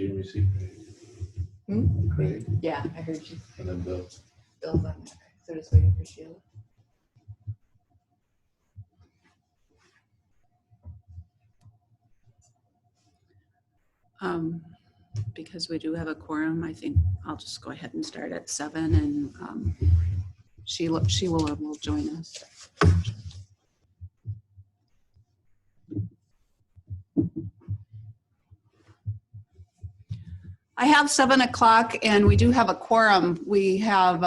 Jamie C. Craig. Yeah, I heard you. And then Bill. Bill's on there. So just waiting for Sheila. Because we do have a quorum, I think I'll just go ahead and start at 7, and Sheila will join us. I have 7 o'clock, and we do have a quorum. We have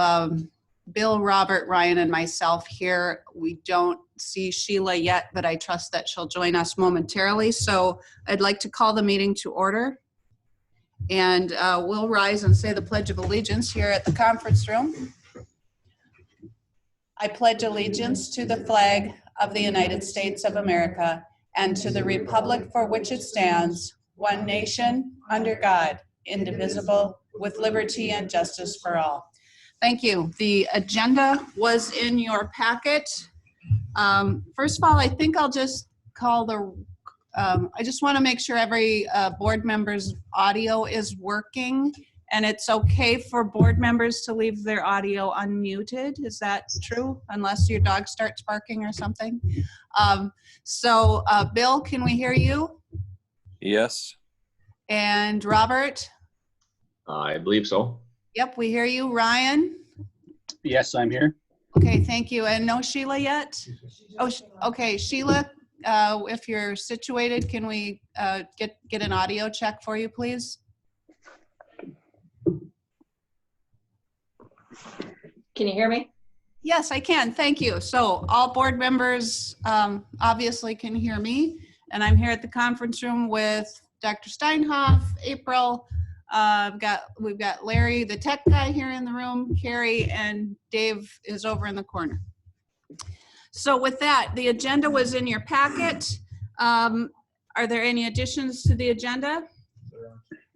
Bill, Robert, Ryan, and myself here. We don't see Sheila yet, but I trust that she'll join us momentarily. So I'd like to call the meeting to order. And we'll rise and say the Pledge of Allegiance here at the conference room. I pledge allegiance to the flag of the United States of America and to the republic for which it stands, one nation, under God, indivisible, with liberty and justice for all. Thank you. The agenda was in your packet. First of all, I think I'll just call the I just want to make sure every board member's audio is working, and it's okay for board members to leave their audio unmuted. Is that true? Unless your dog starts barking or something. Bill, can we hear you? Yes. And Robert? I believe so. Yep, we hear you. Ryan? Yes, I'm here. Okay, thank you. And no Sheila yet? Oh, okay, Sheila. If you're situated, can we get an audio check for you, please? Can you hear me? Yes, I can. Thank you. So all board members obviously can hear me, and I'm here at the conference room with Dr. Steinhoff, April. We've got Larry, the tech guy, here in the room, Carrie, and Dave is over in the corner. So with that, the agenda was in your packet. Are there any additions to the agenda?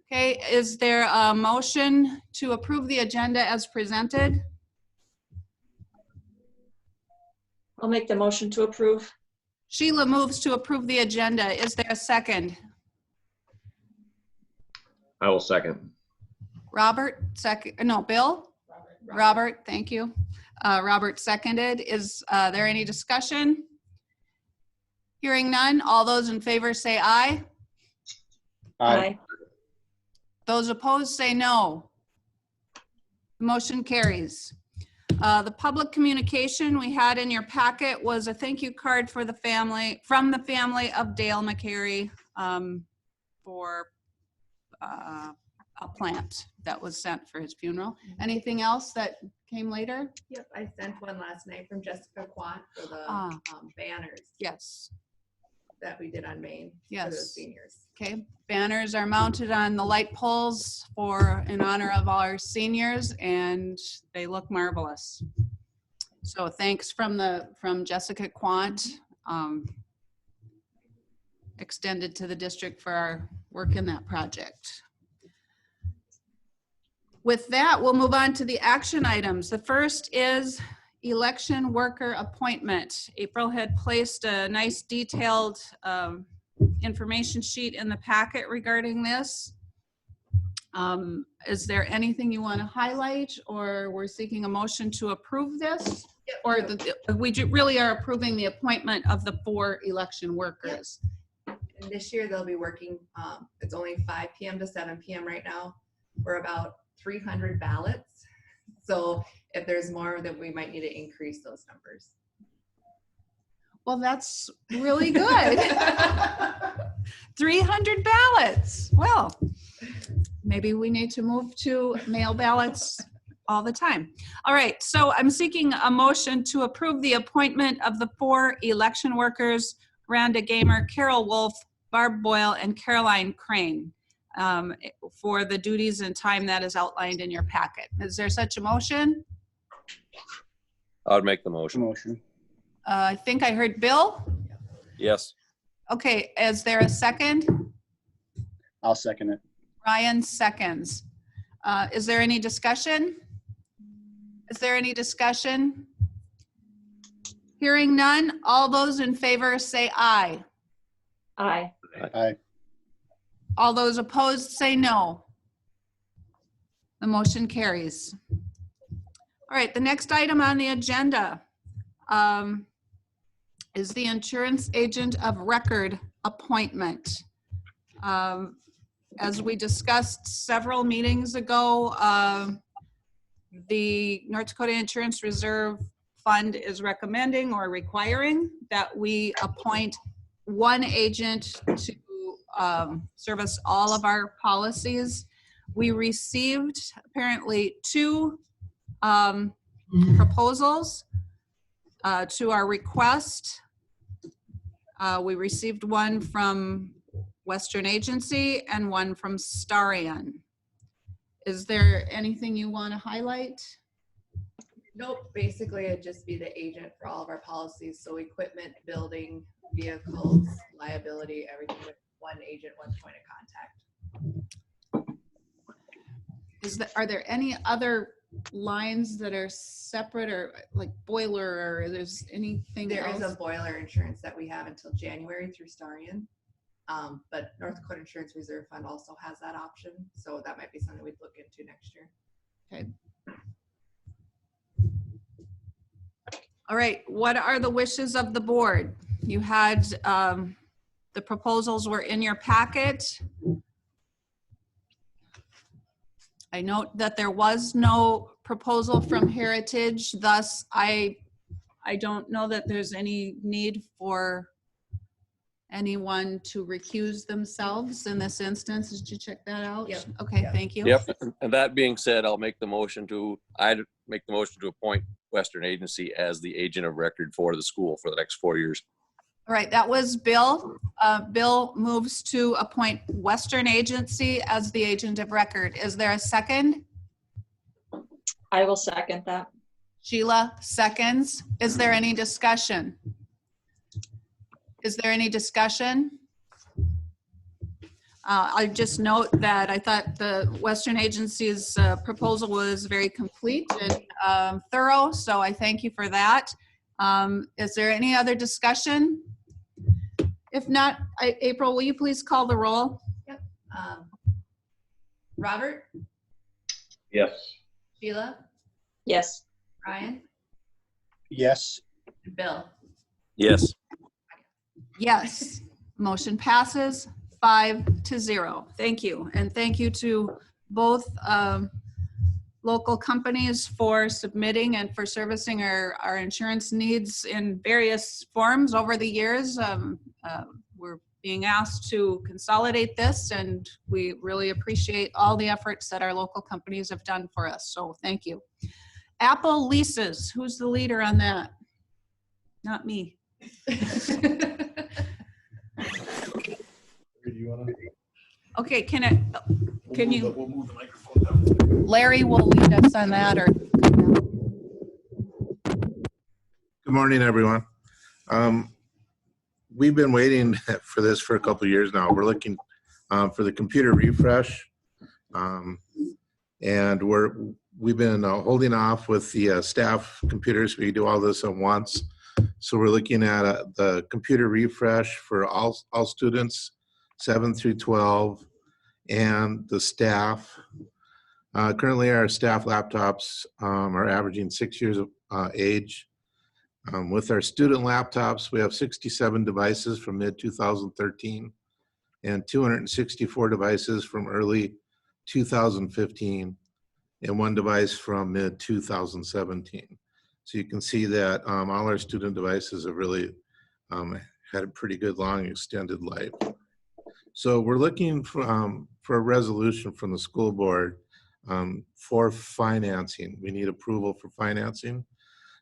Okay, is there a motion to approve the agenda as presented? I'll make the motion to approve. Sheila moves to approve the agenda. Is there a second? I will second. Robert, second. No, Bill? Robert, thank you. Robert seconded. Is there any discussion? Hearing none, all those in favor say aye. Aye. Those opposed say no. The motion carries. The public communication we had in your packet was a thank you card for the family, from the family of Dale McCary, for a plant that was sent for his funeral. Anything else that came later? Yep, I sent one last night from Jessica Quant for the banners Yes. that we did on Main Yes. for those seniors. Okay, banners are mounted on the light poles in honor of all our seniors, and they look marvelous. So thanks from Jessica Quant, extended to the district for our work in that project. With that, we'll move on to the action items. The first is election worker appointment. April had placed a nice detailed information sheet in the packet regarding this. Is there anything you want to highlight, or we're seeking a motion to approve this? Yep. Or we really are approving the appointment of the 4 election workers? And this year they'll be working, it's only 5 p.m. to 7 p.m. right now. We're about 300 ballots. So if there's more, then we might need to increase those numbers. Well, that's really good. 300 ballots. Well, maybe we need to move to mail ballots all the time. All right, so I'm seeking a motion to approve the appointment of the 4 election workers, Rhonda Gamer, Carol Wolf, Barb Boyle, and Caroline Crane, for the duties and time that is outlined in your packet. Is there such a motion? I would make the motion. Motion. I think I heard Bill. Yes. Okay, is there a second? I'll second it. Ryan seconds. Is there any discussion? Is there any discussion? Hearing none, all those in favor say aye. Aye. Aye. All those opposed say no. The motion carries. All right, the next item on the agenda is the insurance agent of record appointment. As we discussed several meetings ago, the North Dakota Insurance Reserve Fund is recommending or requiring that we appoint one agent to service all of our policies. We received apparently two proposals to our request. We received one from Western Agency and one from Starion. Is there anything you want to highlight? Nope, basically it'd just be the agent for all of our policies. So equipment, building, vehicles, liability, everything with one agent, one point of contact. Are there any other lines that are separate or like boiler or there's anything There is else? a boiler insurance that we have until January through Starion. But North Dakota Insurance Reserve Fund also has that option. So that might be something we'd look into next year. Okay. All right, what are the wishes of the board? You had, the proposals were in your packet. I note that there was no proposal from Heritage, thus I don't know that there's any need for anyone to recuse themselves in this instance. Did you check that out? Yep. Okay, Yep. thank you. Yep. And that being said, I'd make the motion to appoint Western Agency as the agent of record for the school for the next 4 years. All right, that was Bill. Bill moves to appoint Western Agency as the agent of record. Is there a second? I will second that. Sheila seconds. Is there any discussion? Is there any discussion? I just note that I thought the Western Agency's proposal was very complete and thorough, so I thank you for that. Is there any other discussion? If not, April, will you please call the roll? Robert, Yes. Sheila, Yes. Ryan, Yes. and Bill. Yes. Yes, motion passes 5-0. Thank you. And thank you to both local companies for submitting and for servicing our insurance needs in various forms over the years. We're being asked to consolidate this, and we really appreciate all the efforts that our local companies have done for us. So thank you. Apple leases, who's the leader on that? Not me. Okay, can you? We'll move the microphone down. Larry will lead us on that, or Good morning, everyone. We've been waiting for this for a couple of years now. We're looking for the computer refresh. And we've been holding off with the staff computers. We do all this at once. So we're looking at the computer refresh for all students, 7 through 12, and the staff. Currently, our staff laptops are averaging 6 years of age. With our student laptops, we have 67 devices from mid-2013 and 264 devices from early 2015 and 1 device from mid-2017. So you can see that all our student devices have really had a pretty good long extended life. So we're looking for a resolution from the school board for financing. We need approval for financing.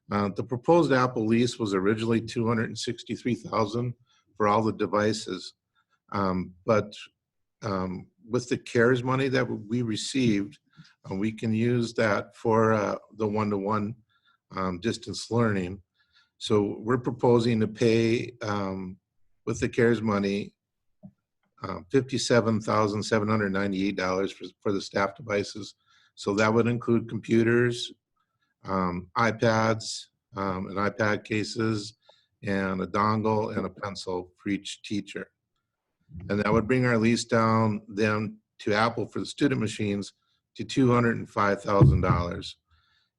The proposed Apple lease was originally $263,000 for all the devices. But with the CARES money that we received, we can use that for the one-to-one distance learning. So we're proposing to pay with the CARES money $57,798 for the staff devices. So that would include computers, iPads, and iPad cases, and a dongle and a pencil for each teacher. And that would bring our lease down then to Apple for the student machines to $205,000.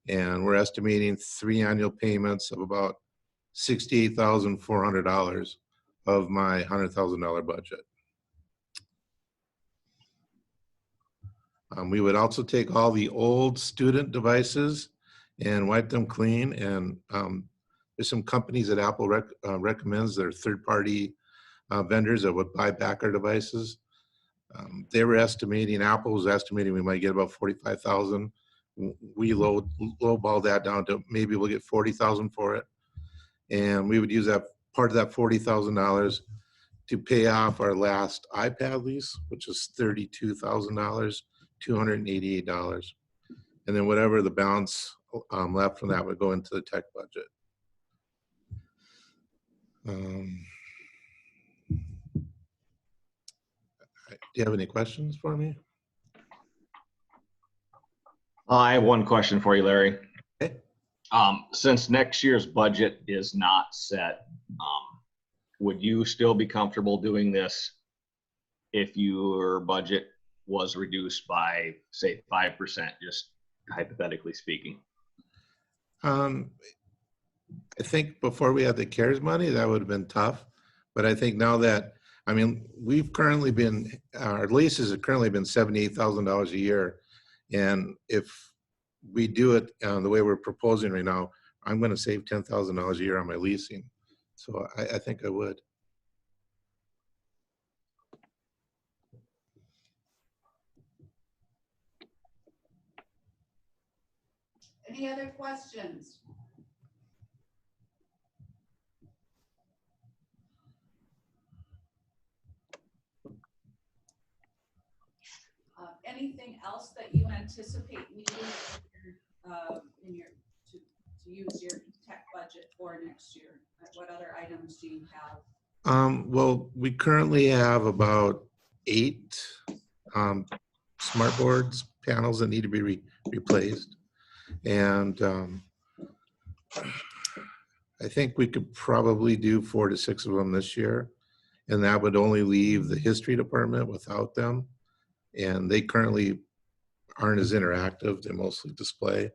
And we're estimating 3 annual payments of about $68,400 of my $100,000 budget. We would also take all the old student devices and wipe them clean. And there's some companies that Apple recommends, they're third-party vendors that would buy back our devices. They were estimating, Apple was estimating we might get about 45,000. We lowballed that down to maybe we'll get 40,000 for it. And we would use that part of that $40,000 to pay off our last iPad lease, which is $32,000, $288. And then whatever the balance left from that would go into the tech budget. Do you have any questions for me? I have one question for you, Larry. Okay. Since next year's budget is not set, would you still be comfortable doing this if your budget was reduced by, say, 5%, just hypothetically speaking? I think before we had the CARES money, that would have been tough. But I think now that, I mean, we've currently been, our leases have currently been $78,000 a year. And if we do it the way we're proposing right now, I'm going to save $10,000 a year on my leasing. So I think I would. Any other questions? Anything else that you anticipate needing to use your tech budget for next year? What other items do you have? Well, we currently have about 8 smart boards panels that need to be replaced. And I think we could probably do 4 to 6 of them this year. And that would only leave the history department without them. And they currently aren't as interactive. They mostly display.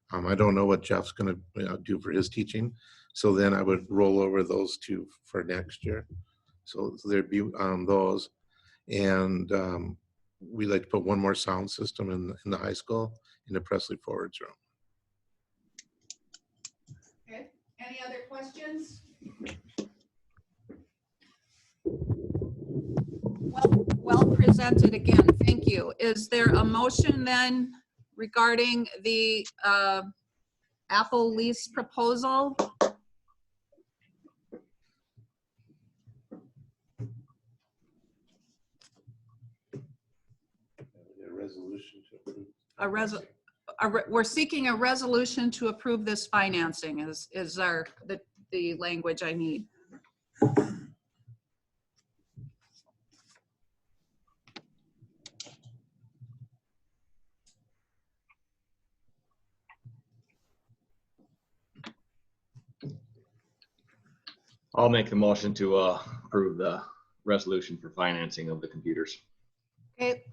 I don't know what Jeff's going to do for his teaching. So then I would roll over those 2 for next year. So there'd be those. And we like to put 1 more sound system in the high school in the Presley Forwards room. Okay, any other questions? Well presented again, thank you. Is there a motion then regarding the Apple lease proposal? We're seeking a resolution to approve this financing is the language I need. I'll make the motion to approve the resolution for financing of the computers. Okay,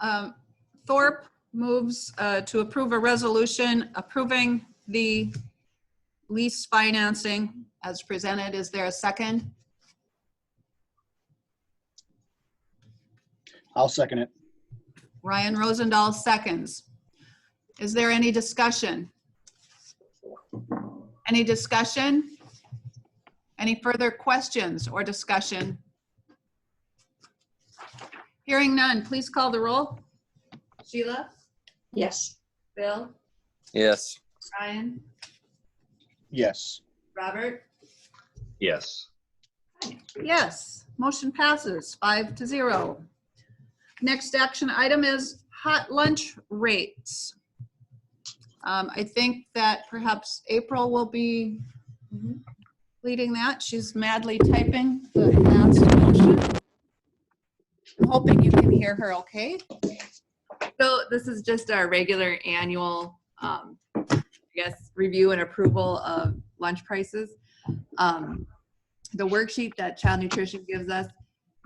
Thorpe moves to approve a resolution approving the lease financing as presented. Is there a second? I'll second it. Ryan Rosendahl seconds. Is there any discussion? Any discussion? Any further questions or discussion? Hearing none, please call the roll. Sheila, Yes. Bill, Yes. Ryan, Yes. Robert, Yes. Yes, motion passes 5-0. Next action item is hot lunch rates. I think that perhaps April will be leading that. She's madly typing the announced motion. I'm hoping you can hear her okay. So this is just our regular annual, I guess, review and approval of lunch prices. The worksheet that Child Nutrition gives us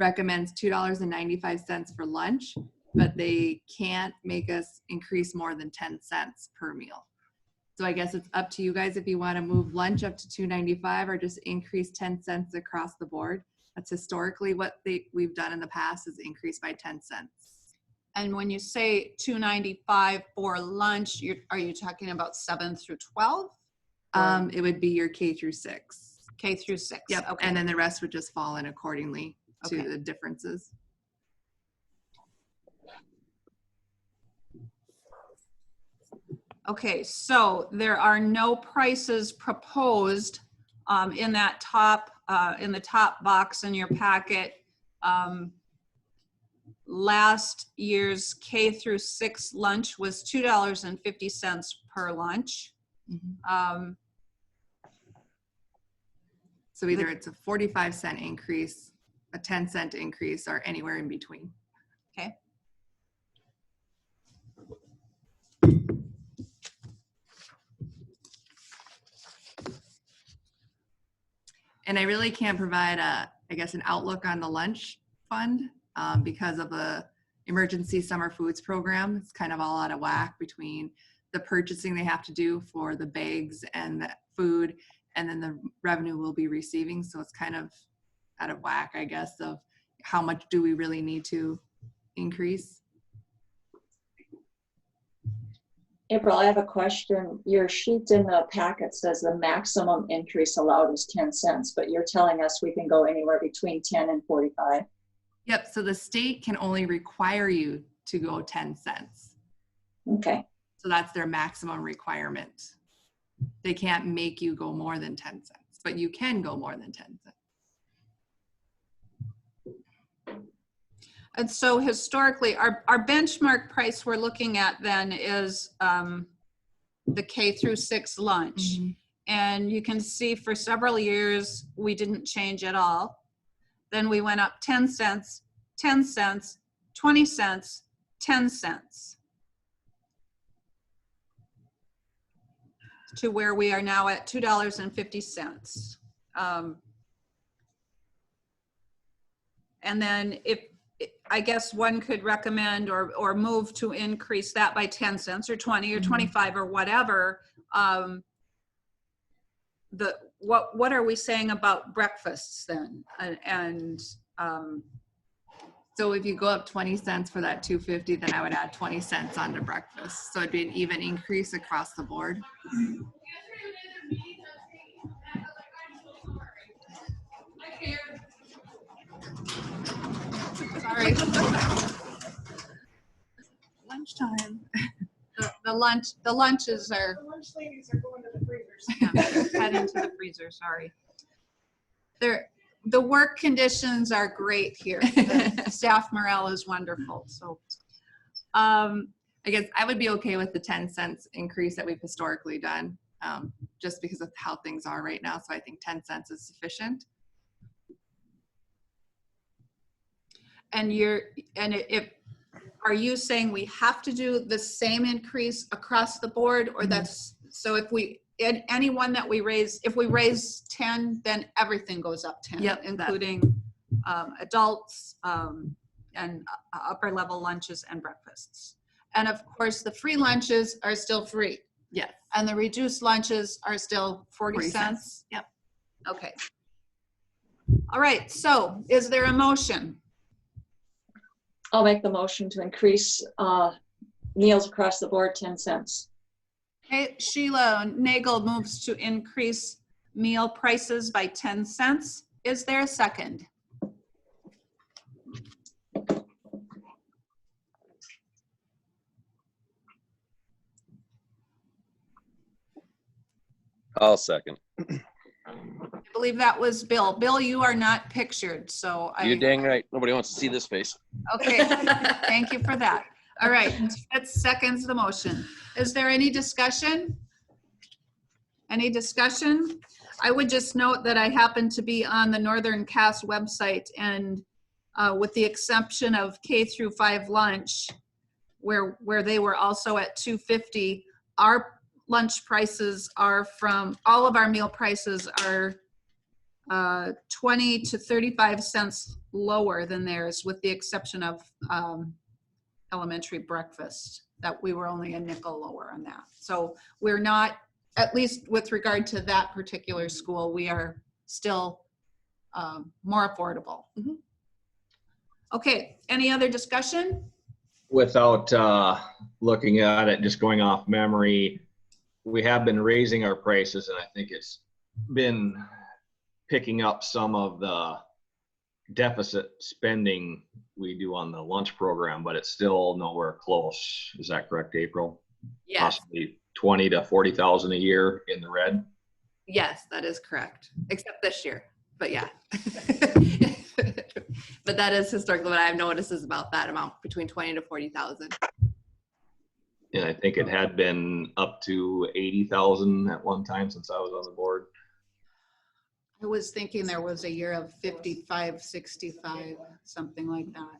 recommends $2.95 for lunch, but they can't make us increase more than 10 cents per meal. So I guess it's up to you guys if you want to move lunch up to $2.95 or just increase 10 cents across the board. That's historically what we've done in the past, is increase by 10 cents. And when you say $2.95 for lunch, are you talking about 7 through 12? It would be your K through 6. K through 6. Yep. Okay. And then the rest would just fall in accordingly to Okay. the differences. Okay, so there are no prices proposed in that top, in the top box in your packet. Last year's K through 6 lunch was $2.50 per lunch. So either it's a 45-cent increase, a 10-cent increase, or anywhere in between. Okay. And I really can't provide I guess, an outlook on the lunch fund because of the emergency summer foods program. It's kind of all out of whack between the purchasing they have to do for the bags and the food, and then the revenue we'll be receiving. So it's kind of out of whack, I guess, of how much do we really need to increase. April, I have a question. Your sheet in the packet says the maximum increase allowed is 10 cents, but you're telling us we can go anywhere between 10 and 45. Yep, so the state can only require you to go 10 cents. Okay, So that's their maximum requirement. They can't make you go more than 10 cents, but you can go more than 10 cents. And so historically, our benchmark price we're looking at then is the K through 6 lunch. And you can see for several years, we didn't change at all. Then we went up 10 cents, 10 cents, 20 cents, 10 cents. To where we are now at $2.50. And then I guess one could recommend or move to increase that by 10 cents or 20 or 25 or whatever. What are we saying about breakfasts then? So if you go up 20 cents for that 250, then I would add 20 cents onto breakfast. So it'd be an even increase across the board. Sorry. Lunchtime. The lunches are. The lunch ladies are going to the freezers. Yeah, head into the freezer, sorry. The work conditions are great here. The staff morale is wonderful, so. I guess I would be okay with the 10 cents increase that we've historically done, just because of how things are right now. So I think 10 cents is sufficient. And are you saying we have to do the same increase across the board, or that's, so if any one that we raise, if we raise 10, then everything goes up 10, Yep, including adults and upper level lunches and breakfasts. And of course, the free lunches are still free. Yes. And the reduced lunches are still 40 cents? Yep. Okay. All right, so is there a motion? I'll make the motion to increase meals across the board 10 cents. Okay, Sheila Nagel moves to increase meal prices by 10 cents. Is there a second? I'll second. I believe that was Bill. Bill, you are not pictured, so You're dang right. Nobody wants to see this face. okay, thank you for that. All right, that seconds the motion. Is there any discussion? Any discussion? I would just note that I happen to be on the Northern Cass website, and with the exception of K through 5 lunch, where they were also at $2.50, our lunch prices are from, all of our meal prices are 20 to 35 cents lower than theirs, with the exception of elementary breakfast, that we were only a nickel lower on that. So we're not, at least with regard to that particular school, we are still more affordable. Mhm. Okay, any other discussion? Without looking at it, just going off memory, we have been raising our prices, and I think it's been picking up some of the deficit spending we do on the lunch program, but it's still nowhere close. Is that correct, April? Yes, Possibly 20 to 40,000 a year in the red. yes, that is correct, except this year, but yeah. But that is historically what I've noticed is about that amount, between 20 to 40,000. And I think it had been up to 80,000 at one time since I was on the board. I was thinking there was a year of 55, 65, something like that.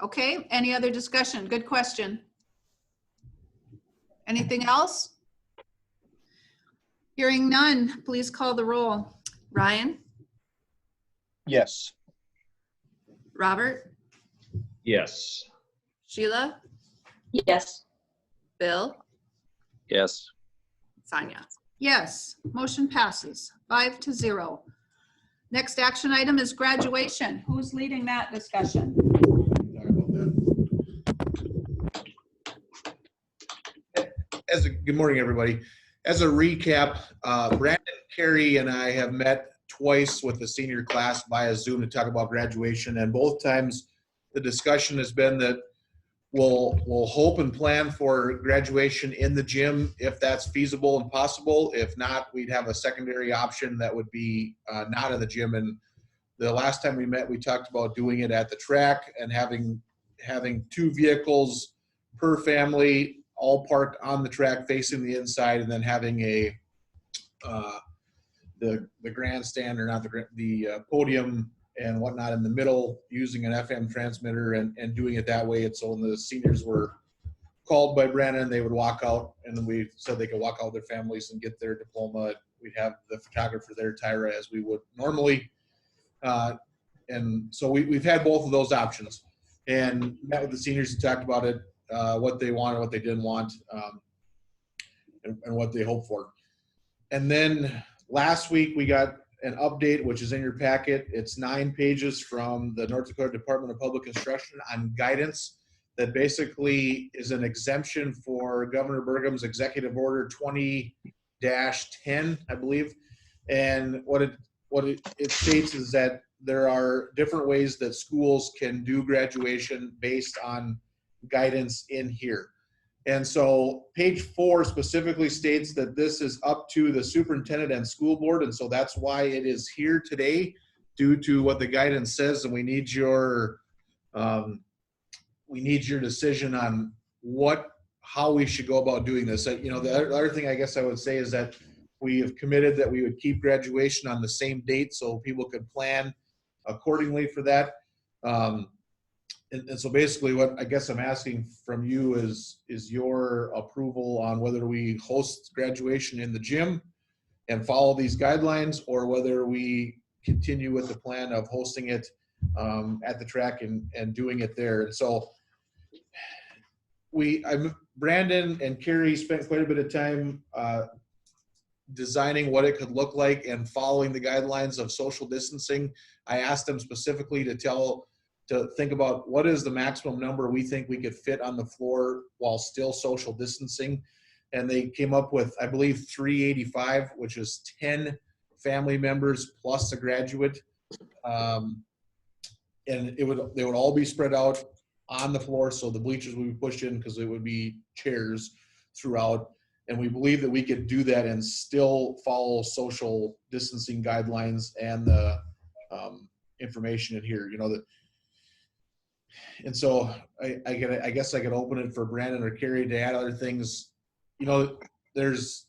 Okay, any other discussion? Good question. Anything else? Hearing none, please call the roll. Ryan, Yes. Robert, Yes. Sheila, Yes. Bill, Yes. Sonia. Yes, motion passes 5-0. Next action item is graduation. Who's leading that discussion? Good morning, everybody. As a recap, Brandon, Carey, and I have met twice with the senior class via Zoom to talk about graduation, and both times the discussion has been that we'll hope and plan for graduation in the gym if that's feasible and possible. If not, we'd have a secondary option that would be not in the gym. And the last time we met, we talked about doing it at the track and having 2 vehicles per family, all parked on the track facing the inside, and then having the grandstand, or not the podium and whatnot in the middle, using an FM transmitter and doing it that way. And so when the seniors were called by Brandon, they would walk out, and then we said they could walk out with their families and get their diploma. We'd have the photographer there, Tyra, as we would normally. And so we've had both of those options, and met with the seniors and talked about it, what they wanted, what they didn't want, and what they hoped for. And then last week we got an update, which is in your packet. It's 9 pages from the North Dakota Department of Public Instruction on guidance that basically is an exemption for Governor Burgum's Executive Order 20-10, I believe. And what it states is that there are different ways that schools can do graduation based on guidance in here. And so page 4 specifically states that this is up to the superintendent and school board. And so that's why it is here today, due to what the guidance says. And we need your decision on how we should go about doing this. The other thing I guess I would say is that we have committed that we would keep graduation on the same date so people could plan accordingly for that. And so basically what I guess I'm asking from you is your approval on whether we host graduation in the gym and follow these guidelines, or whether we continue with the plan of hosting it at the track and doing it there. And so Brandon and Carey spent quite a bit of time designing what it could look like and following the guidelines of social distancing. I asked them specifically to think about what is the maximum number we think we could fit on the floor while still social distancing. And they came up with, I believe, 385, which is 10 family members plus a graduate. And they would all be spread out on the floor. So the bleachers would be pushed in because it would be chairs throughout. And we believe that we could do that and still follow social distancing guidelines and the information in here, and so I guess I could open it for Brandon or Carey to add other things. There's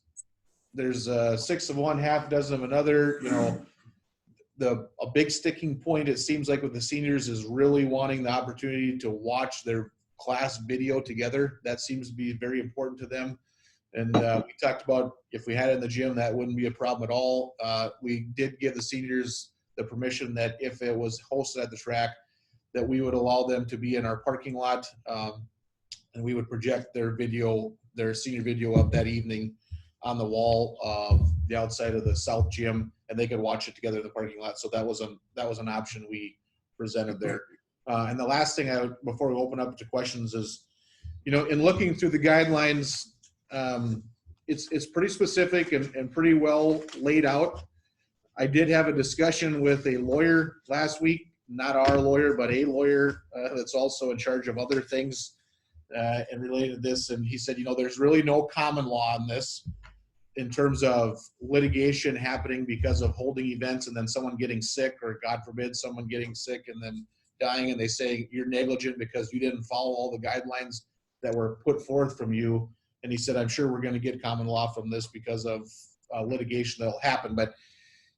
6 of one, half dozen of another. A big sticking point, it seems like, with the seniors is really wanting the opportunity to watch their class video together. That seems to be very important to them. And we talked about if we had it in the gym, that wouldn't be a problem at all. We did give the seniors the permission that if it was hosted at the track, that we would allow them to be in our parking lot, and we would project their video, their senior video up that evening on the wall of the outside of the south gym, and they could watch it together in the parking lot. So that was an option we presented there. And the last thing before we open up to questions is, in looking through the guidelines, it's pretty specific and pretty well laid out. I did have a discussion with a lawyer last week, not our lawyer, but a lawyer that's also in charge of other things and related to this. And he said, there's really no common law on this in terms of litigation happening because of holding events and then someone getting sick, or God forbid, someone getting sick and then dying, and they say you're negligent because you didn't follow all the guidelines that were put forth from you. And he said, I'm sure we're going to get common law from this because of litigation that'll happen. But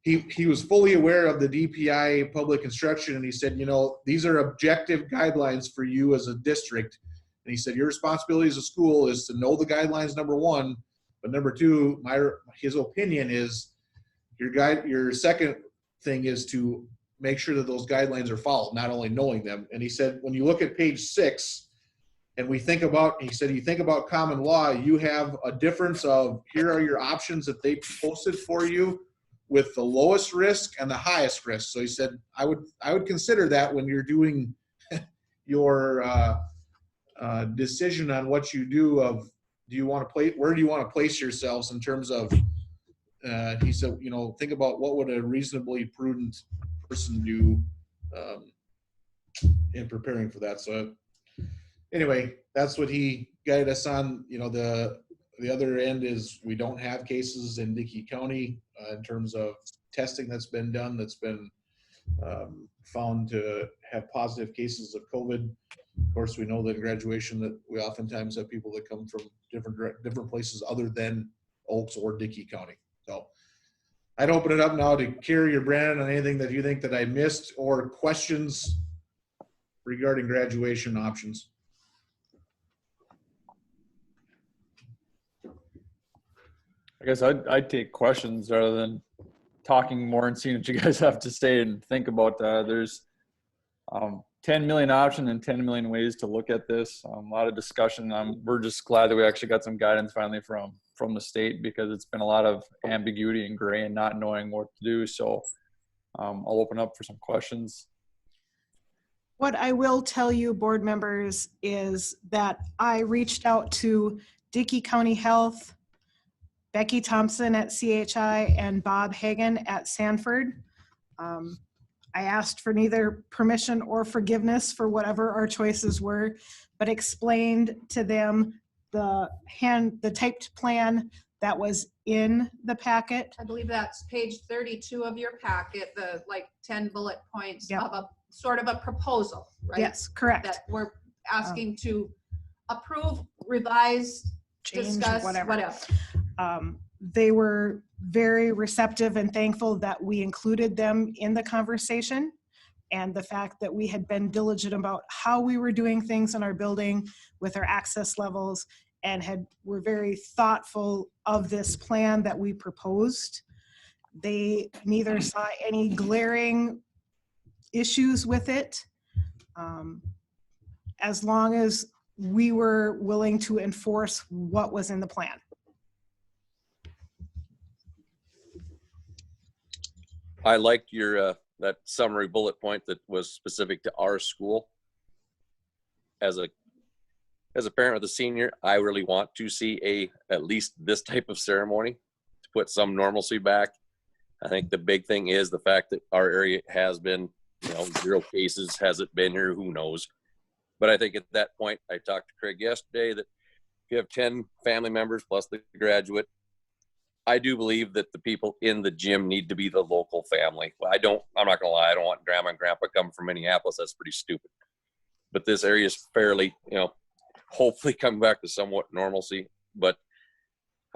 he was fully aware of the DPI public instruction, and he said, these are objective guidelines for you as a district. And he said, your responsibility as a school is to know the guidelines, number one, but number two, his opinion is your second thing is to make sure that those guidelines are followed, not only knowing them. And he said, when you look at page 6, and you think about common law, you have a difference of, here are your options that they posted for you with the lowest risk and the highest risk. So he said, I would consider that when you're doing your decision on what you do, of where do you want to place yourselves in terms of, he said, think about what would a reasonably prudent person do in preparing for that. So anyway, that's what he guided us on. The other end is we don't have cases in Dickey County in terms of testing that's been done, that's been found to have positive cases of COVID. Of course, we know that in graduation that we oftentimes have people that come from different places other than Oaks or Dickey County. So I'd open it up now to Carrie or Brandon on anything that you think that I missed, or questions regarding graduation options. I guess I'd take questions rather than talking more and seeing what you guys have to say and think about that. There's 10 million options and 10 million ways to look at this. A lot of discussion. We're just glad that we actually got some guidance finally from the state, because it's been a lot of ambiguity and gray and not knowing what to do. So I'll open up for some questions. What I will tell you, board members, is that I reached out to Dickey County Health, Becky Thompson at CHI, and Bob Hagan at Sanford. I asked for neither permission or forgiveness for whatever our choices were, but explained to them the typed plan that was in the packet. I believe that's page 32 of your packet, the 10 bullet points Yep. of a sort of a proposal, right? Yes, correct. That we're asking to approve, revise, Change, discuss, whatever. They were very receptive and thankful that we included them in the conversation, and the fact that we had been diligent about how we were doing things in our building with our access levels, and were very thoughtful of this plan that we proposed. They neither saw any glaring issues with it, as long as we were willing to enforce what was in the plan. I liked your that summary bullet point that was specific to our school. As a parent of the senior, I really want to see at least this type of ceremony to put some normalcy back. I think the big thing is the fact that our area has been, 0 cases. Has it been here? Who knows? But I think at that point, I talked to Craig yesterday, that if you have 10 family members plus the graduate, I do believe that the people in the gym need to be the local family. I'm not gonna lie, I don't want grandma and grandpa coming from Minneapolis. That's pretty stupid. But this area is fairly, hopefully coming back to somewhat normalcy. But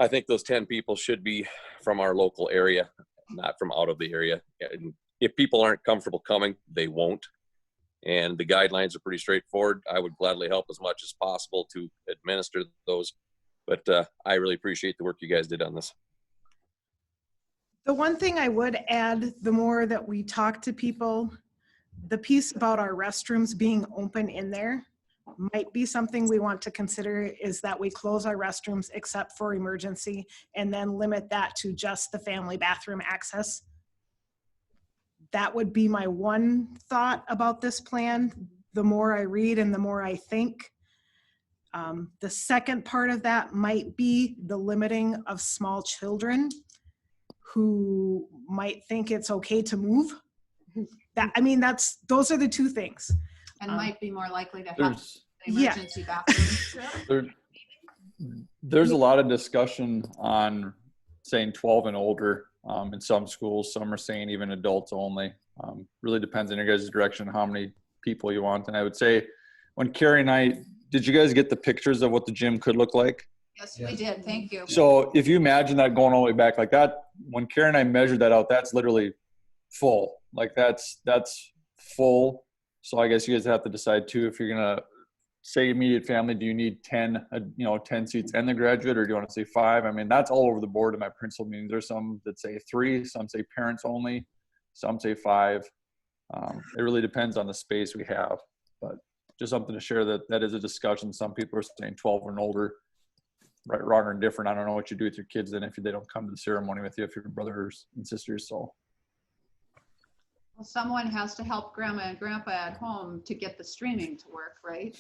I think those 10 people should be from our local area, not from out of the area. And if people aren't comfortable coming, they won't. And the guidelines are pretty straightforward. I would gladly help as much as possible to administer those. But I really appreciate the work you guys did on this. The one thing I would add, the more that we talk to people, the piece about our restrooms being open in there might be something we want to consider, is that we close our restrooms except for emergency and then limit that to just the family bathroom access. That would be my one thought about this plan. The more I read and the more I think. The second part of that might be the limiting of small children who might think it's okay to move. Those are the two things. And might be more likely to have There's, the emergency bathroom. there's a lot of discussion on saying 12 and older in some schools. Some are saying even adults only. Really depends on your guys' direction, how many people you want. And I would say when Carrie and I, did you guys get the pictures of what the gym could look like? Yes, we did. Thank you. So if you imagine that going all the way back like that, when Karen and I measured that out, that's literally full. Like that's full. So I guess you guys have to decide too, if you're going to say immediate family, do you need 10 seats and the graduate, or do you want to say 5? I mean, that's all over the board in my principal meetings. There's some that say 3, some say parents only, some say 5. It really depends on the space we have, but just something to share that is a discussion. Some people are saying 12 and older. Right, wrong, or indifferent. I don't know what you do with your kids then if they don't come to the ceremony with you, if you're brothers and sisters. So, Well, someone has to help grandma and grandpa at home to get the streaming to work, right?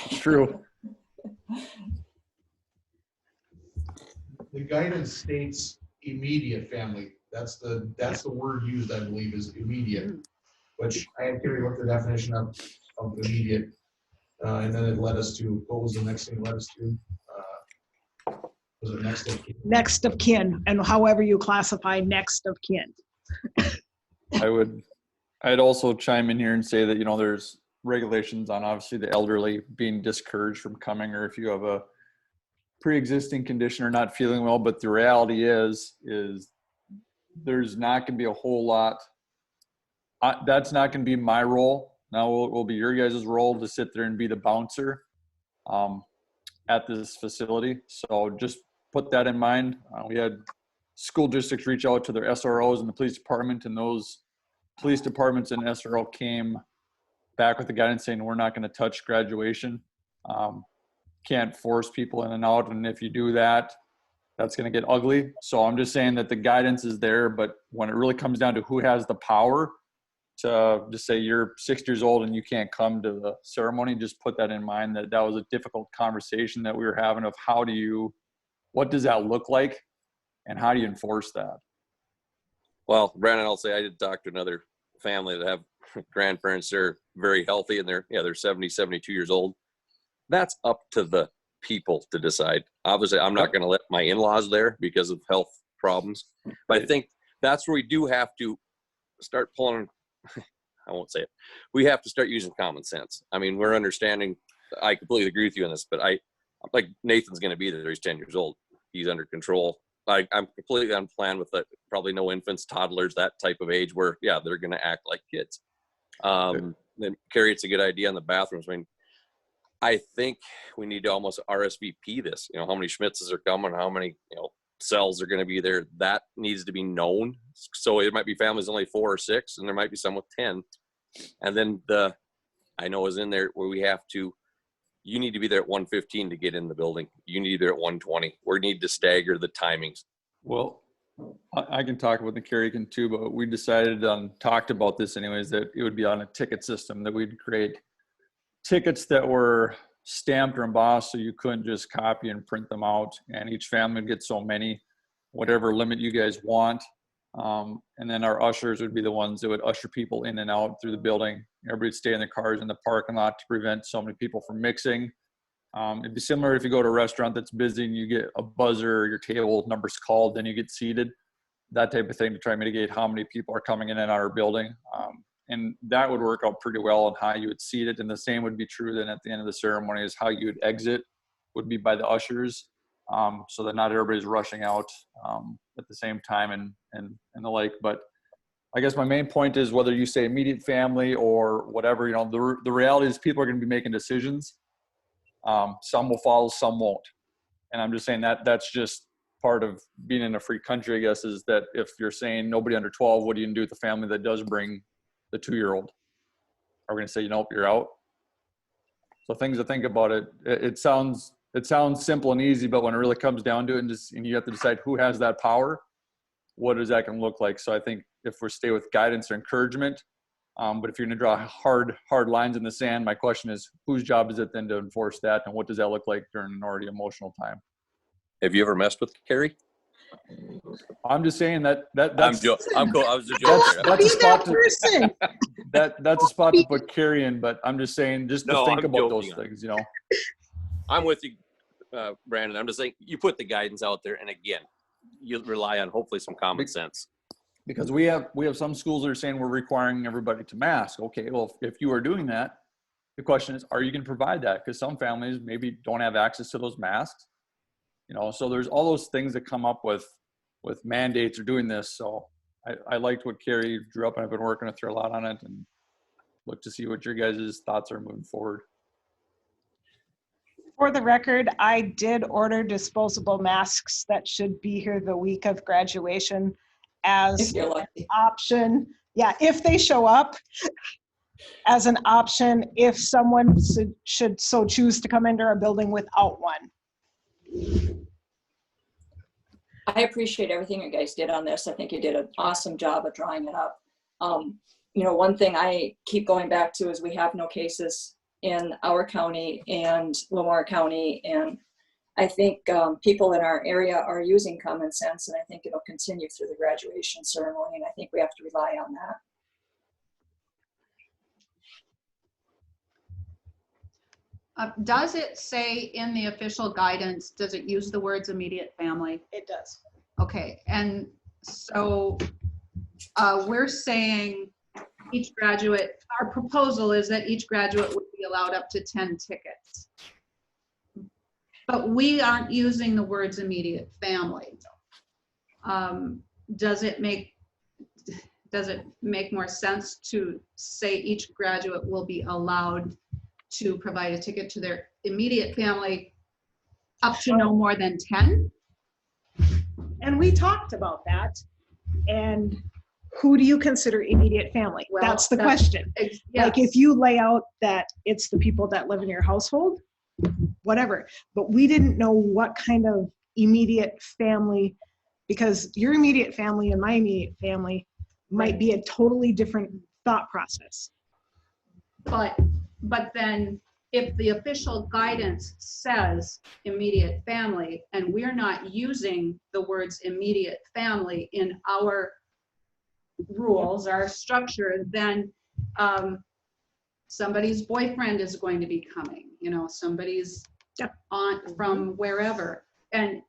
true. The guidance states immediate family. That's the word used, I believe, is immediate, which I had Carrie look the definition of immediate, and then it led us to, what was the next thing it led us to? Was it next of kin? Next of kin, and however you classify next of kin. I'd also chime in here and say that, there's regulations on obviously the elderly being discouraged from coming, or if you have a pre-existing condition or not feeling well, but the reality is there's not going to be a whole lot. That's not going to be my role. Now it will be your guys' role to sit there and be the bouncer at this facility. So just put that in mind. We had school districts reach out to their SROs and the police department, and those police departments and SRO came back with the guidance saying we're not going to touch graduation. Can't force people in and out, and if you do that, that's going to get ugly. So I'm just saying that the guidance is there, but when it really comes down to who has the power to just say you're 60 years old and you can't come to the ceremony, just put that in mind, that was a difficult conversation that we were having of what does that look like and how do you enforce that? Well, Brandon, I'll say I did talk to another family that have grandparents. They're very healthy and they're 70, 72 years old. That's up to the people to decide. Obviously, I'm not going to let my in-laws there because of health problems, but I think that's where we do have to start pulling. I won't say it. We have to start using common sense. I mean, we're understanding. I completely agree with you on this, but like Nathan's going to be there. He's 10 years old. He's under control. I'm completely on plan with that. Probably no infants, toddlers, that type of age where, they're going to act like kids. Then Carrie, it's a good idea on the bathrooms. I mean, I think we need to almost RSVP this, how many Schmitzes are coming, how many, cells are going to be there. That needs to be known. So it might be families only 4 or 6, and there might be some with 10. And then I know is in there where you need to be there at 1:15 to get in the building. You need to be there at 1:20. We need to stagger the timings. Well, I can talk about the Carrie can too, but we decided talked about this anyways, that it would be on a ticket system, that we'd create tickets that were stamped or embossed so you couldn't just copy and print them out, and each family would get so many, whatever limit you guys want. And then our ushers would be the ones that would usher people in and out through the building. Everybody would stay in their cars in the parking lot to prevent so many people from mixing. It'd be similar if you go to a restaurant that's busy and you get a buzzer, your table number's called, then you get seated, that type of thing, to try and mitigate how many people are coming in and out of our building. And that would work out pretty well on how you would seat it. And the same would be true then at the end of the ceremony, is how you would exit would be by the ushers, so that not everybody's rushing out at the same time and the like. But I guess my main point is, whether you say immediate family or whatever, the reality is people are going to be making decisions. Some will follow, some won't. And I'm just saying that's just part of being in a free country, I guess, is that if you're saying nobody under 12, what are you gonna do with the family that does bring the 2-year-old? Are we gonna say, nope, you're out? So things to think about. It sounds simple and easy, but when it really comes down to it, and you have to decide who has that power, what is that gonna look like? So I think if we stay with guidance or encouragement, but if you're gonna draw hard lines in the sand, my question is, whose job is it then to enforce that, and what does that look like during an already emotional time? Have you ever messed with Carrie? I'm just saying that's I'm cool. I was just joking. that's a spot to, person. that's a spot to put Carrie in, but I'm just saying just to No, think I'm about joking. those things, you know. I'm with you, Brandon. I'm just saying you put the guidance out there, and again, you rely on hopefully some common sense. Because we have some schools that are saying we're requiring everybody to mask. Okay, well, if you are doing that, the question is, are you going to provide that? Because some families maybe don't have access to those masks. You know, so there's all those things that come up with mandates or doing this. So I liked what Carrie drew up, and I've been working with her a lot on it, and look to see what your guys' thoughts are moving forward. For the record, I did order disposable masks that should be here the week of graduation If as you're lucky. option. Yeah, if they show up, as an option if someone should so choose to come into our building without one. I appreciate everything you guys did on this. I think you did an awesome job of drawing it up. One thing I keep going back to is we have no cases in our county and Lamar County. And I think people in our area are using common sense, and I think it'll continue through the graduation ceremony. And I think we have to rely on that. Does it say in the official guidance, does it use the words immediate family? It does. Okay, and so we're saying each graduate, our proposal is that each graduate would be allowed up to 10 tickets. But we aren't using the words immediate family. Does it make more sense to say each graduate will be allowed to provide a ticket to their immediate family up to no more than 10? And we talked about that. And who do you consider immediate family? Well, that's the question. Yeah. Like if you lay out that it's the people that live in your household, whatever. But we didn't know what kind of immediate family, because your immediate family and my immediate family might be a totally different thought process. But then if the official guidance says immediate family and we're not using the words immediate family in our rules, our structure, then somebody's boyfriend is going to be coming, somebody's aunt from wherever. And,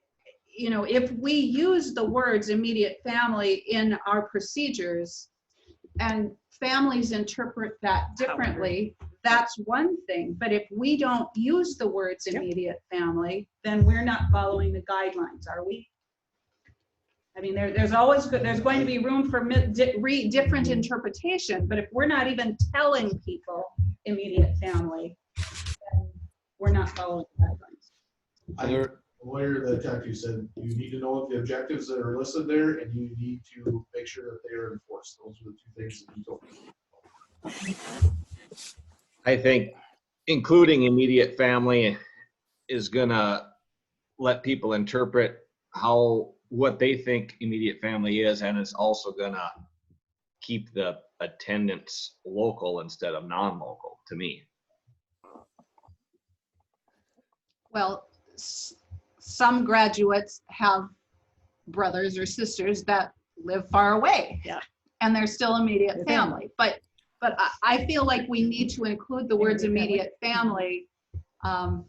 if we use the words immediate family in our procedures and families interpret that differently, that's one thing. But if we don't use the words immediate family, then we're not following the guidelines, are we? I mean, there's going to be room for different interpretation, but if we're not even telling people immediate family, then we're not following the guidelines. The lawyer that talked to you said you need to know what the objectives that are listed there, and you need to make sure that they are enforced. Those are the two things that you told me. I think including immediate family is gonna let people interpret what they think immediate family is, and it's also gonna keep the attendance local instead of non-local, to me. Well, some graduates have brothers or sisters that live far away. Yeah. And they're still immediate family. But I feel like we need to include the words immediate family. And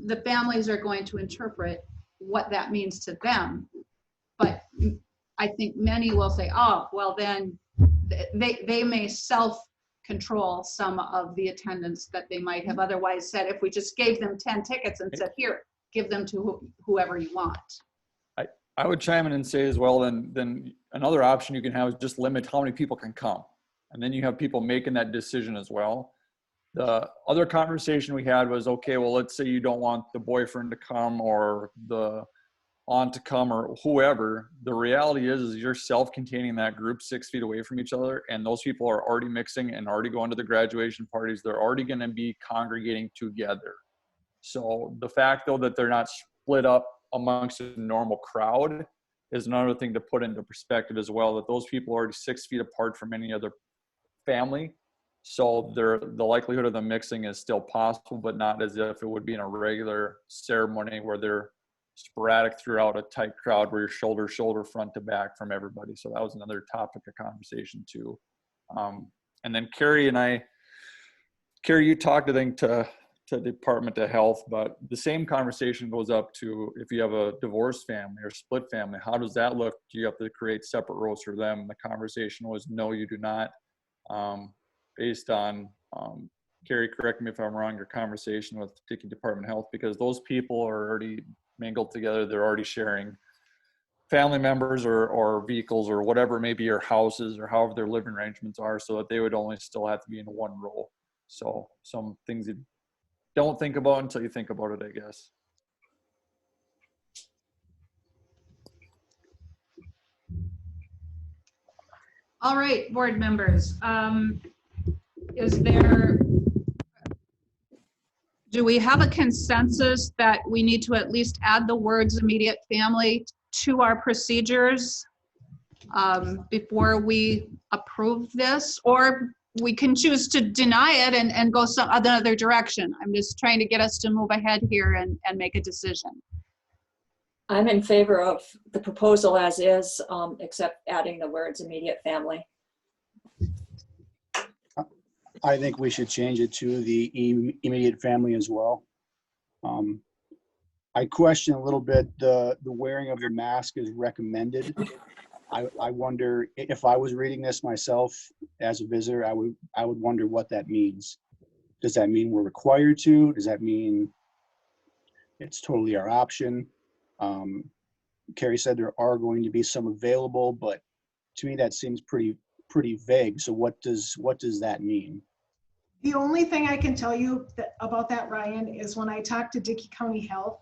the families are going to interpret what that means to them. But I think many will say, oh, well then they may self-control some of the attendance that they might have otherwise said if we just gave them 10 tickets and said, here, give them to whoever you want. I would chime in and say as well, then another option you can have is just limit how many people can come. And then you have people making that decision as well. The other conversation we had was, okay, well, let's say you don't want the boyfriend to come or the aunt to come or whoever. The reality is you're self-containing that group 6 feet away from each other, and those people are already mixing and already going to the graduation parties. They're already going to be congregating together. So the fact, though, that they're not split up amongst a normal crowd is another thing to put into perspective as well, that those people are already 6 feet apart from any other family. So the likelihood of them mixing is still possible, but not as if it would be in a regular ceremony where they're sporadic throughout a tight crowd where you're shoulder to shoulder, front to back from everybody. So that was another topic of conversation too. And then Carrie, you talked, I think, to Department of Health, but the same conversation goes up to if you have a divorced family or split family. How does that look? Do you have to create separate roles for them? The conversation was, no, you do not. Based on, Carrie, correct me if I'm wrong, your conversation with Dickey Department of Health, because those people are already mingled together. They're already sharing family members or vehicles or whatever it may be, or houses or however their living arrangements are, so that they would only still have to be in one role. So some things you don't think about until you think about it, I guess. All right, board members. Do we have a consensus that we need to at least add the words immediate family to our procedures before we approve this? Or we can choose to deny it and go some other direction. I'm just trying to get us to move ahead here and make a decision. I'm in favor of the proposal as is, except adding the words immediate family. I think we should change it to the immediate family as well. I question a little bit the wearing of the mask is recommended. I wonder if I was reading this myself as a visitor, I would wonder what that means. Does that mean we're required to? Does that mean it's totally our option? Carrie said there are going to be some available, but to me that seems pretty vague. So what does that mean? The only thing I can tell you about that, Ryan, is when I talked to Dickey County Health,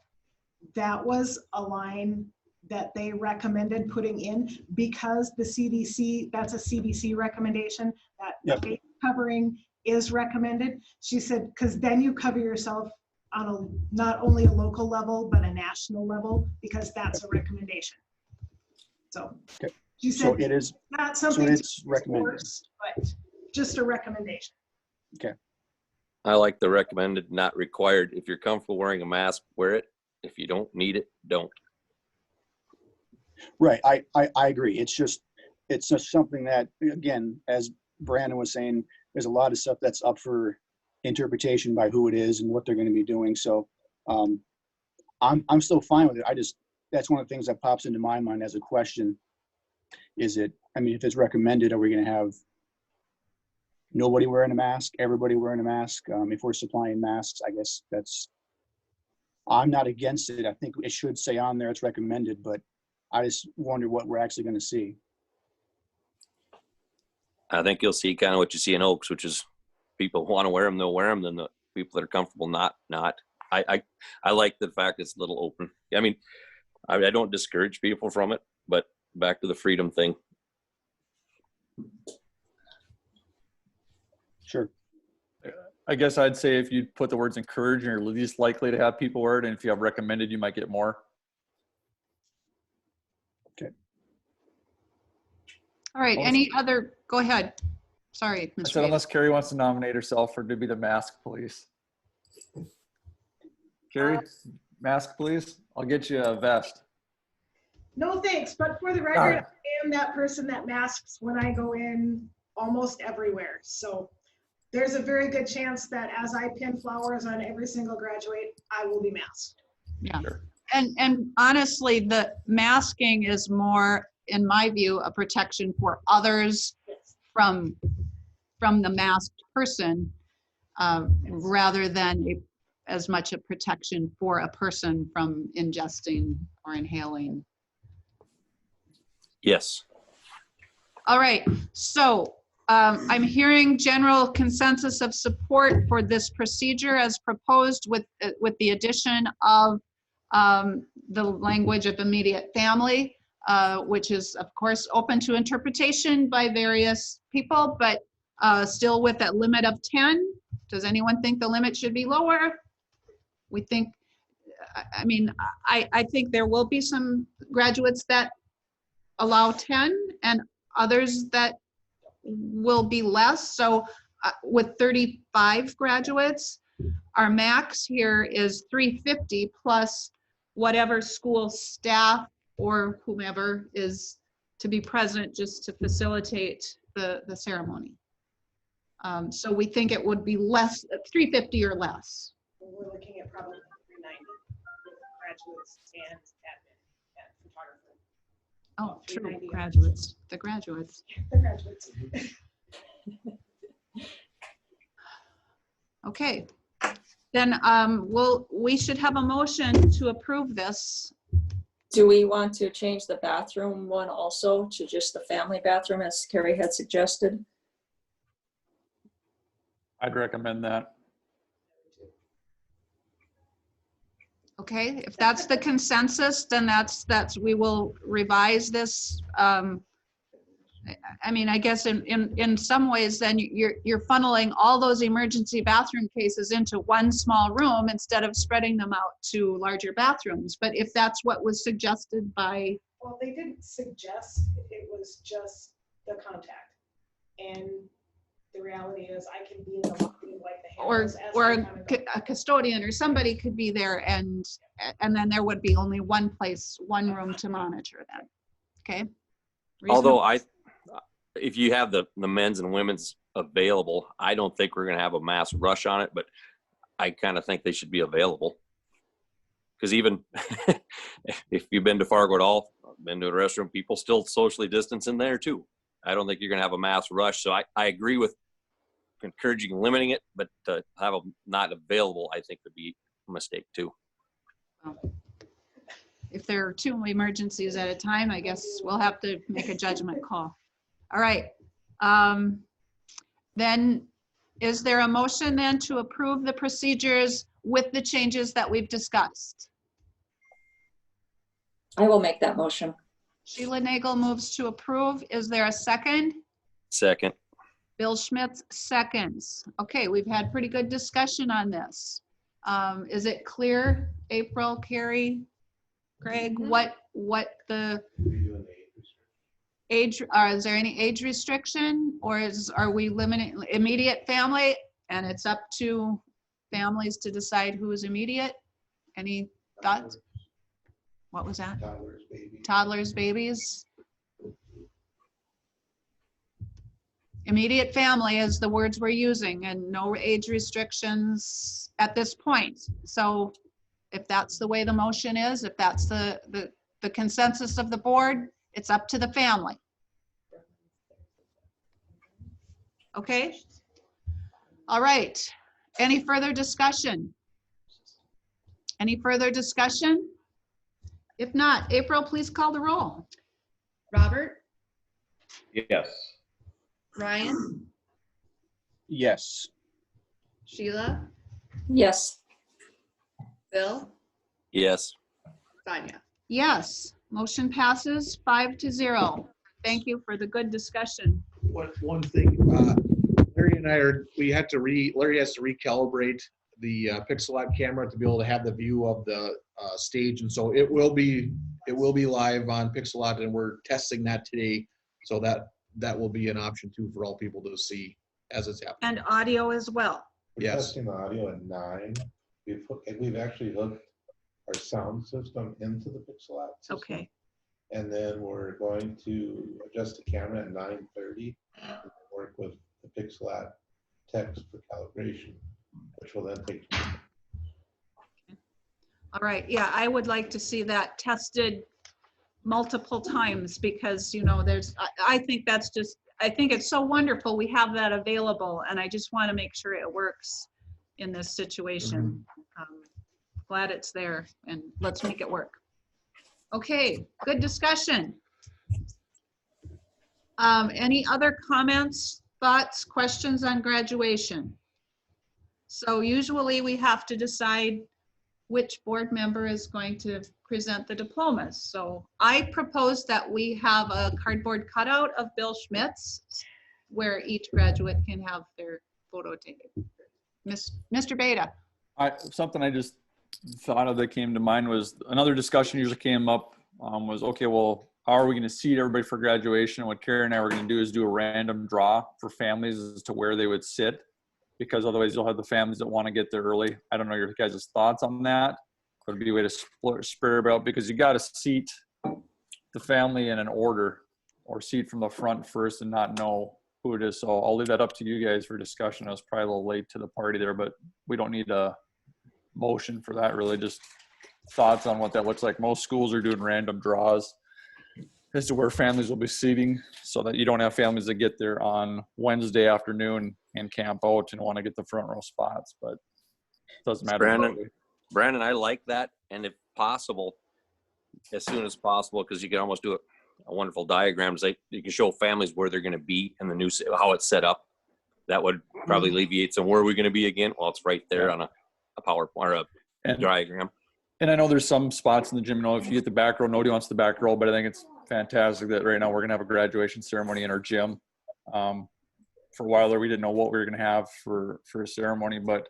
that was a line that they recommended putting in because the CDC, that's a CDC recommendation, that face covering is recommended. She said, because then you cover yourself on not only a local level, but a national level, because that's a recommendation. So she said, so it is not something so it's recommended, force, but just a recommendation. Okay. I like the recommended, not required. If you're comfortable wearing a mask, wear it. If you don't need it, don't. Right. I agree. It's just something that, again, as Brandon was saying, there's a lot of stuff that's up for interpretation by who it is and what they're going to be doing. So I'm still fine with it. That's one of the things that pops into my mind as a question. If it's recommended, are we going to have nobody wearing a mask, everybody wearing a mask? If we're supplying masks, I guess I'm not against it. I think it should say on there it's recommended, but I just wonder what we're actually going to see. I think you'll see kind of what you see in Oaks, which is people want to wear them, they'll wear them. Then the people that are comfortable, not. I like the fact it's a little open. I mean, I don't discourage people from it, but back to the freedom thing. Sure. I guess I'd say if you put the words encourage, you're least likely to have people wear it. And if you have recommended, you might get more. Okay. All right, go ahead. Sorry, I Mr. said, unless Carrie wants to nominate herself to be the mask police. Carrie, mask police? I'll get you a vest. No thanks, but for the record, I am that person that masks when I go in almost everywhere. So there's a very good chance that as I pin flowers on every single graduate, I will be masked. Yeah. Sure. And honestly, the masking is more, in my view, a protection for others from the masked person, rather than as much a protection for a person from ingesting or inhaling. Yes. All right, so I'm hearing general consensus of support for this procedure as proposed with the addition of the language of immediate family, which is of course open to interpretation by various people, but still with that limit of 10. Does anyone think the limit should be lower? We think, I mean, I think there will be some graduates that allow 10 and others that will be less. So with 35 graduates, our max here is 350 plus whatever school staff or whomever is to be present just to facilitate the ceremony. So we think it would be less, 350 or less. We're looking at probably 390 with graduates and admin and photographer. Oh, true, 390. graduates, the graduates. The graduates. Okay, then we should have a motion to approve this. Do we want to change the bathroom one also to just the family bathroom as Carrie had suggested? I'd recommend that. Okay, if that's the consensus, then that's, we will revise this. I mean, I guess in some ways, then you're funneling all those emergency bathroom cases into one small room instead of spreading them out to larger bathrooms. But if that's what was suggested by, Well, they didn't suggest, it was just the contact. And the reality is I can be in the lobby like the handles as or they come and go. a custodian or somebody could be there, and then there would be only one place, one room to monitor them. Okay? Although if you have the men's and women's available, I don't think we're going to have a mass rush on it, but I kind of think they should be available. Because even if you've been to Fargo at all, been to a restroom, people still socially distance in there too. I don't think you're going to have a mass rush. So I agree with encouraging limiting it, but to have them not available, I think would be a mistake too. If there are 2 emergencies at a time, I guess we'll have to make a judgment call. All right. Then is there a motion then to approve the procedures with the changes that we've discussed? I will make that motion. Sheila Nagel moves to approve. Is there a second? Second. Bill Schmitz seconds. Okay, we've had pretty good discussion on this. Is it clear, April, Carrie, Greg, what the age, is there any age restriction, or are we limiting immediate family and it's up to families to decide who is immediate? Any thoughts? What was that? Toddlers, babies. Toddlers, babies. Immediate family is the words we're using, and no age restrictions at this point. So if that's the way the motion is, if that's the consensus of the board, it's up to the family. Okay? All right. Any further discussion? Any further discussion? If not, April, please call the roll. Robert, Yes. Ryan, Yes. Sheila, Yes. Bill, Yes. Sonia. Yes, motion passes 5-0. Thank you for the good discussion. One thing, Larry and I Larry has to recalibrate the Pixelot camera to be able to have the view of the stage, and so it will be live on Pixelot, and we're testing that today, so that will be an option too for all people to see as it's happening. And audio as well. We're Yes. testing the audio at 9. We've actually hooked our sound system into the Pixelot system. Okay. And then we're going to adjust the camera at 9:30 and work with the Pixelot text for calibration, which will then take. All right. Yeah, I would like to see that tested multiple times, because, you know, I think that's just, I think it's so wonderful we have that available, and I just want to make sure it works in this situation. Glad it's there, and let's make it work. Okay, good discussion. Any other comments thoughts, questions on graduation? So usually we have to decide which board member is going to present the diplomas. So I propose that we have a cardboard cutout of Bill Schmitz where each graduate can have their photo taken. Mr. Beta. Something I just thought of that came to mind was another discussion usually came up was, okay, well, how are we going to seat everybody for graduation? And what Carrie and I were going to do is do a random draw for families as to where they would sit, because otherwise you'll have the families that want to get there early. I don't know your guys' thoughts on that, but it'd be a way to spread it out, because you got to seat the family in an order, or seat from the front first and not know who it is. So I'll leave that up to you guys for discussion. I was probably a little late to the party there, but we don't need a motion for that, really. Just thoughts on what that looks like. Most schools are doing random draws as to where families will be seating, so that you don't have families that get there on Wednesday afternoon and camp out and want to get the front row spots, but it doesn't matter. Brandon, I like that. And if possible, as soon as possible, because you can almost do a wonderful diagram. You can show families where they're going to be and the new, how it's set up. That would probably alleviate some, where are we going to be again? Well, it's right there on a PowerPoint or a diagram. And I know there's some spots in the gym, if you get the back row, nobody wants the back row, but I think it's fantastic that right now we're going to have a graduation ceremony in our gym. For a while there, we didn't know what we were going to have for a ceremony, but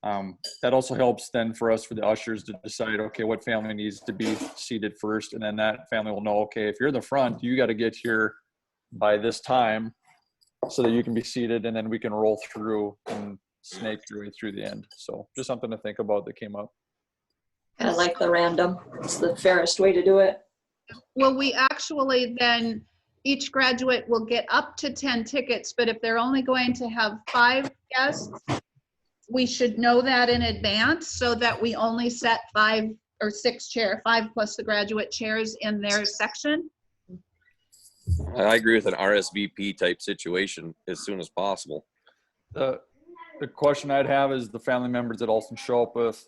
that also helps then for us, for the ushers, to decide, okay, what family needs to be seated first. And then that family will know, okay, if you're in the front, you got to get here by this time so that you can be seated, and then we can roll through and snake your way through the end. So just something to think about that came up. I like the random. It's the fairest way to do it. Will we actually then, each graduate will get up to 10 tickets, but if they're only going to have 5 guests, we should know that in advance so that we only set 5 or 6 chairs, 5 plus the graduate chairs in their section? I agree with an RSVP type situation as soon as possible. The question I'd have is the family members that also show up with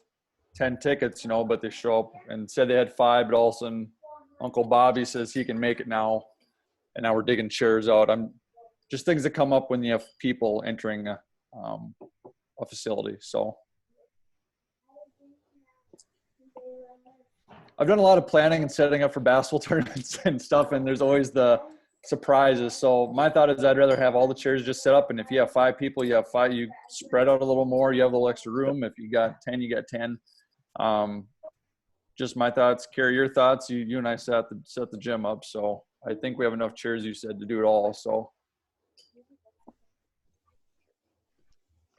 10 tickets, but they show up and said they had 5, but all of a sudden Uncle Bobby says he can make it now, and now we're digging chairs out. Just things that come up when you have people entering a facility. So I've done a lot of planning and setting up for basketball tournaments and stuff, and there's always the surprises. So my thought is I'd rather have all the chairs just set up, and if you have 5 people, you have 5, you spread out a little more, you have a little extra room. If you got 10, you got 10. Just my thoughts. Carrie, your thoughts. You and I set the gym up, so I think we have enough chairs, you said, to do it all. So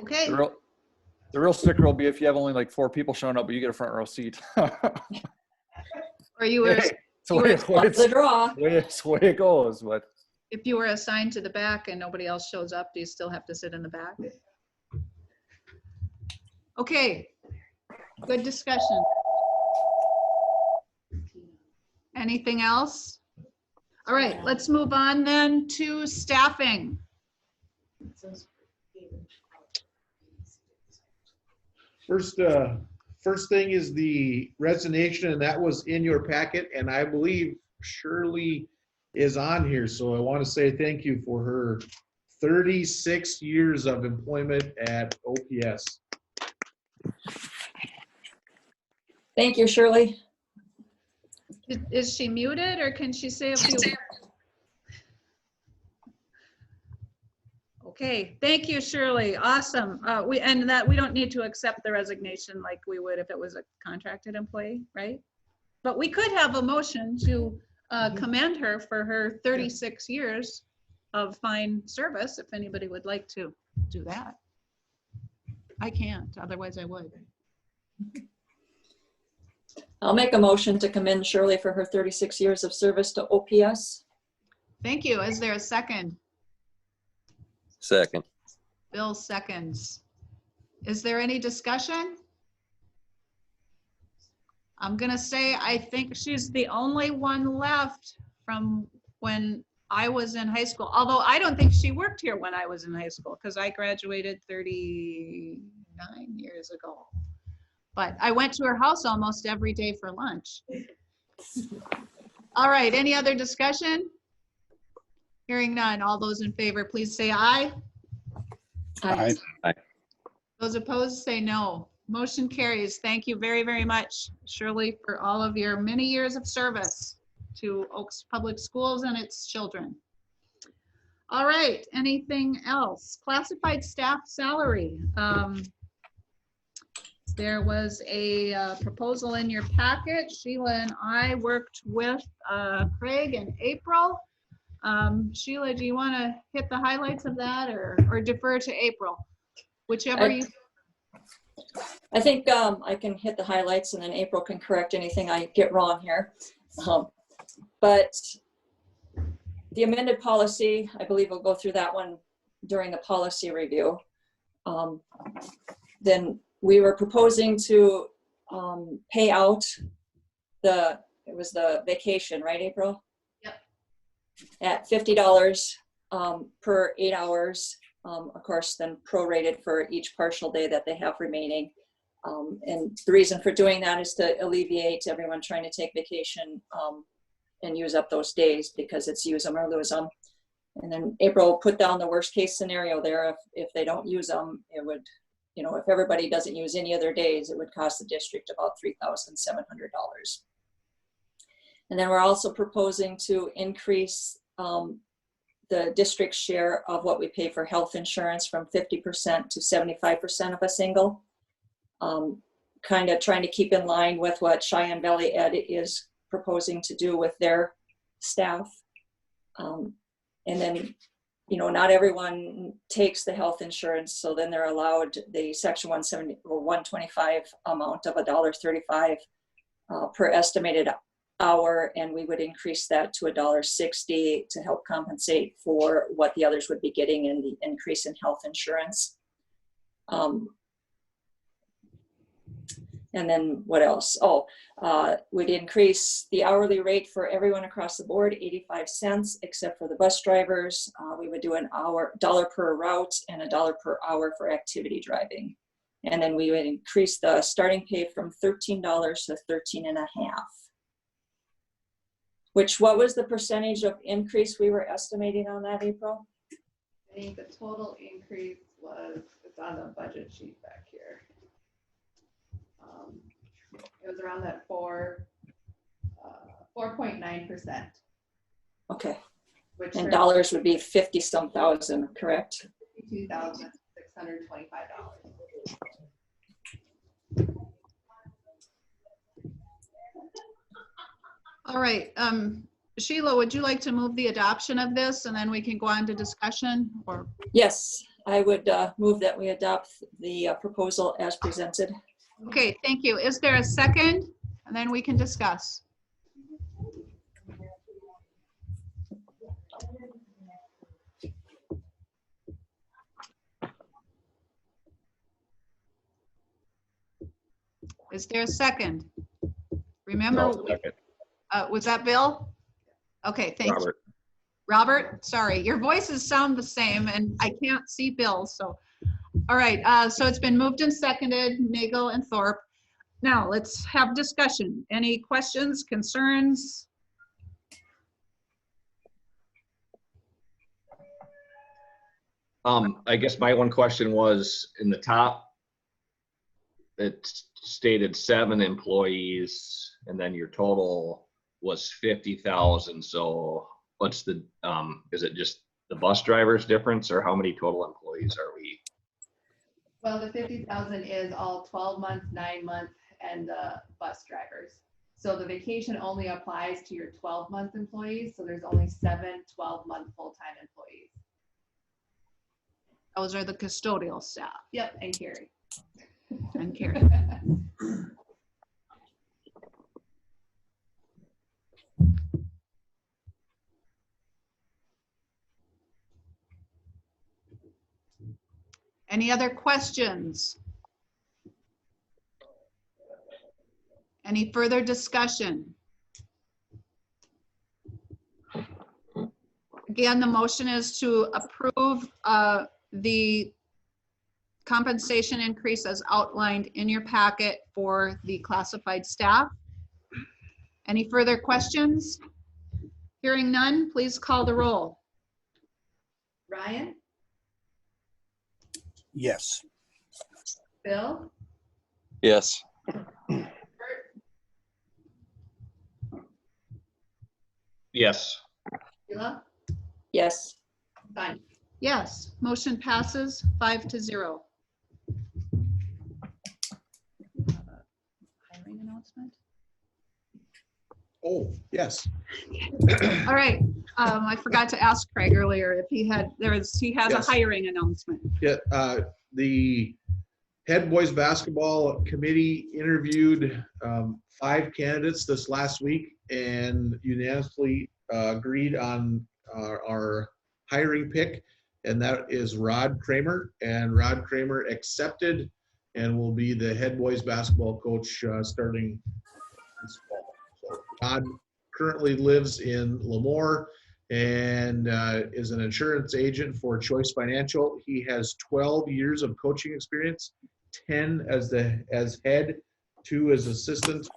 okay. The real sticker will be if you have only like 4 people showing up, but you get a front row seat. Or you were, It's the draw. It's the way it goes. But if you were assigned to the back and nobody else shows up, do you still have to sit in the back? Okay, good discussion. Anything else? All right, let's move on then to staffing. First thing is the resignation, and that was in your packet, and I believe Shirley is on here. So I want to say thank you for her 36 years of employment at OPS. Thank you, Shirley. Is she muted, or can she say a few words? Okay, thank you, Shirley. Awesome. We don't need to accept the resignation like we would if it was a contracted employee, right? But we could have a motion to commend her for her 36 years of fine service, if anybody would like to do that. I can't, otherwise I would. I'll make a motion to commend Shirley for her 36 years of service to OPS. Thank you. Is there a second? Second. Bill seconds. Is there any discussion? I'm gonna say I think she's the only one left from when I was in high school, although I don't think she worked here when I was in high school because I graduated 39 years ago. But I went to her house almost every day for lunch. All right, any other discussion? Hearing none. All those in favor, please say aye. Aye. Those opposed, say no. Motion carries. Thank you very, very much, Shirley, for all of your many years of service to Oaks Public Schools and its children. All right, anything else? Classified staff salary. There was a proposal in your packet. Sheila and I worked with Craig and April. Sheila, do you want to hit the highlights of that or defer to April? Whichever you. I think I can hit the highlights and then April can correct anything I get wrong here. But the amended policy, I believe we'll go through that one during the policy review. Then we were proposing to pay out it was the vacation, right, April? Yep. At $50 per 8 hours. Of course, then prorated for each partial day that they have remaining. And the reason for doing that is to alleviate everyone trying to take vacation and use up those days, because it's use them or lose them. And then April put down the worst case scenario there. If they don't use them, it would, if everybody doesn't use any of their days, it would cost the district about $3,700. And then we're also proposing to increase the district's share of what we pay for health insurance from 50% to 75% of a single. Kind of trying to keep in line with what Cheyenne Valley Ed is proposing to do with their staff. And then, not everyone takes the health insurance, so then they're allowed the Section 170 or 125 amount of $1.35 per estimated hour, and we would increase that to $1.60 to help compensate for what the others would be getting in the increase in health insurance. And then what else? We'd increase the hourly rate for everyone across the board, 85 cents, except for the bus drivers. We would do $1 per route and $1 per hour for activity driving. And then we would increase the starting pay from $13 to $13.50. What was the percentage of increase we were estimating on that, April? I think the total increase it's on the budget sheet back here. It was around that 4.9%. Okay. Which And dollars would be 50-some thousand, correct? $52,625. All right, Sheila, would you like to move the adoption of this and then we can go on to discussion or? Yes, I would move that we adopt the proposal as presented. Okay, thank you. Is there a second? And then we can discuss. Is there a second? Remember, was that Bill? Okay, thank you. Robert, sorry, your voices sound the same and I can't see Bill, so. All right, so it's been moved and seconded, Nagel and Thorpe. Now let's have discussion. Any questions, concerns? I guess my one question was, in the top, it stated 7 employees, and then your total was 50,000. So what's the, is it just the bus drivers difference, or how many total employees are we? Well, the 50,000 is all 12 months, 9 months, and bus drivers. So the vacation only applies to your 12-month employees. So there's only 7 12-month full-time employees. Those are the custodial staff. Yep, and Carrie. And Carrie. Any other questions? Any further discussion? Again, the motion is to approve the compensation increase as outlined in your packet for the classified staff. Any further questions? Hearing none, please call the roll. Brian, Yes. Bill, Yes. Bert, Yes. Sheila, Yes. Sonia. Yes, motion passes 5-0. Hiring announcement? Oh, yes. All right, I forgot to ask Craig earlier if he has Yes. a hiring announcement. Yeah, the head boys basketball committee interviewed 5 candidates this last week and unanimously agreed on our hiring pick, and that is Rod Kramer. And Rod Kramer accepted and will be the head boys basketball coach starting this fall. So Rod currently lives in Lemoore and is an insurance agent for Choice Financial. He has 12 years of coaching experience, 10 as head, 2 as assistant.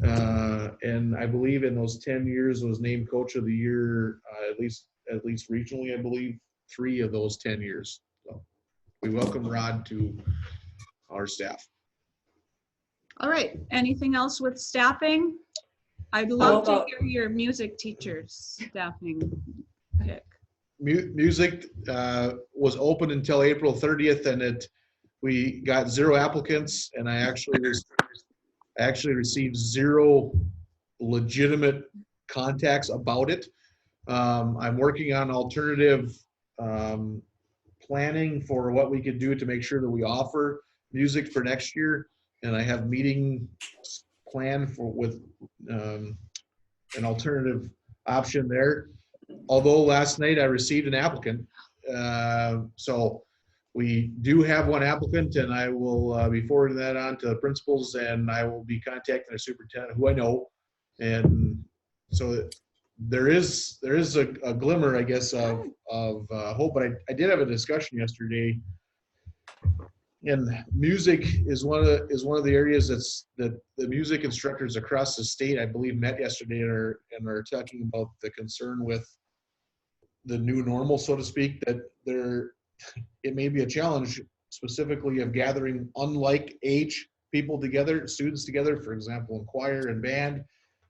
And I believe in those 10 years was named coach of the year, at least regionally, I believe 3 of those 10 years. So we welcome Rod to our staff. All right, anything else with staffing? I'd love to hear your music teacher's staffing pick. Music was open until April 30th, and we got 0 applicants, and I actually received 0 legitimate contacts about it. I'm working on alternative planning for what we could do to make sure that we offer music for next year, and I have meeting planned with an alternative option there. Although last night I received an applicant, so we do have 1 applicant, and I will be forwarding that on to the principals, and I will be contacting the superintendent, who I know, and so there is a glimmer, I guess, of hope. But I did have a discussion yesterday, and music is one of the areas that the music instructors across the state, I believe, met yesterday and are talking about the concern with the new normal, so to speak, that it may be a challenge specifically of gathering unlike age people together, students together, for example, in choir and band,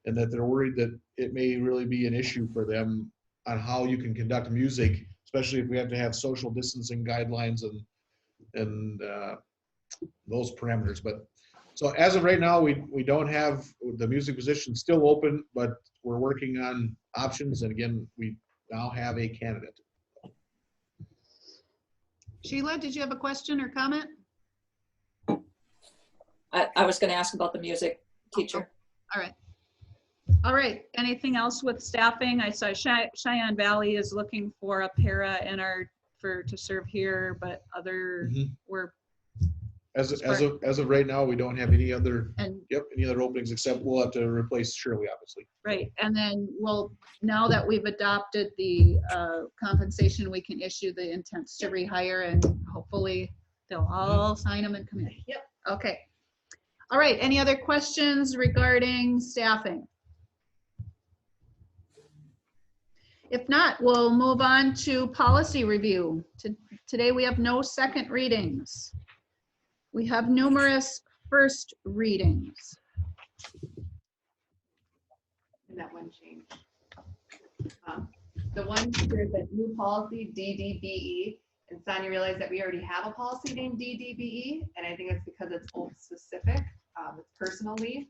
and that they're worried that it may really be an issue for them on how you can conduct music, especially if we have to have social distancing guidelines and those parameters. But so as of right now, we don't have the music position still open, but we're working on options. And again, we now have a candidate. Sheila, did you have a question or comment? I was going to ask about the music teacher. All right. All right, anything else with staffing? I saw Cheyenne Valley is looking for a para to serve here, but other we're As of right now, we don't have any other openings, except we'll have to replace Shirley, obviously. right. And then now that we've adopted the compensation, we can issue the intents to rehire, and hopefully they'll all sign them and come in. Yep. Okay. All right, any other questions regarding staffing? If not, we'll move on to policy review. Today we have no second readings. We have numerous first readings. And that one change. The one here, the new policy DDBE, and Sonia realized that we already have a policy named DDBE, and I think it's because it's old specific, it's personal leave.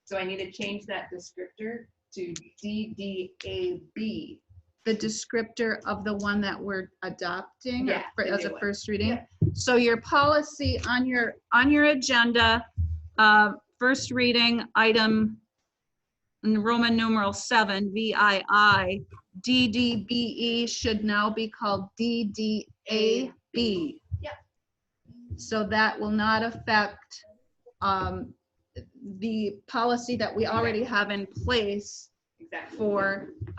So I need to change that descriptor to DDAB. The descriptor of the one that we're adopting Yeah, the as new a one. first reading. Yeah. So your policy on your agenda, first reading item in Roman numeral 7, VII, DDBE should now be called DDAB. Yep. So that will not affect the policy that we already have in place Exactly.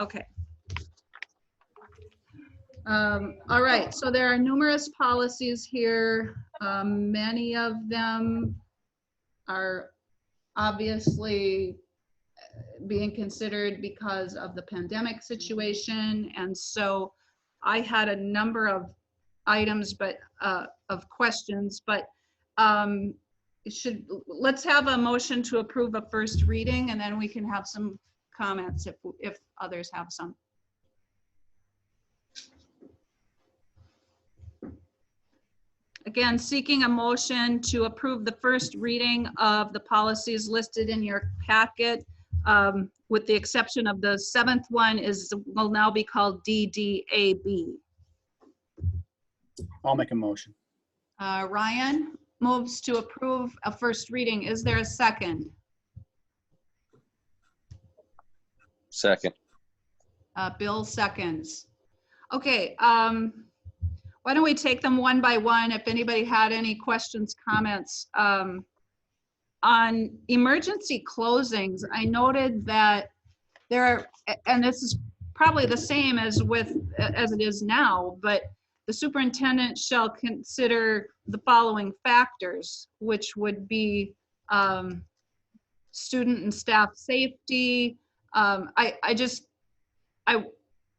okay. All right, so there are numerous policies here. Many of them are obviously being considered because of the pandemic situation. And so I had a number of items, but, of questions, but let's have a motion to approve a first reading, and then we can have some comments if others have some. Again, seeking a motion to approve the first reading of the policies listed in your packet, with the exception of the 7th one will now be called DDAB. I'll make a motion. Ryan moves to approve a first reading. Is there a second? Second. Bill seconds. Okay, why don't we take them one by one? If anybody had any questions, comments. On emergency closings, I noted that there are, and this is probably the same as it is now, but the superintendent shall consider the following factors, which would be student and staff safety.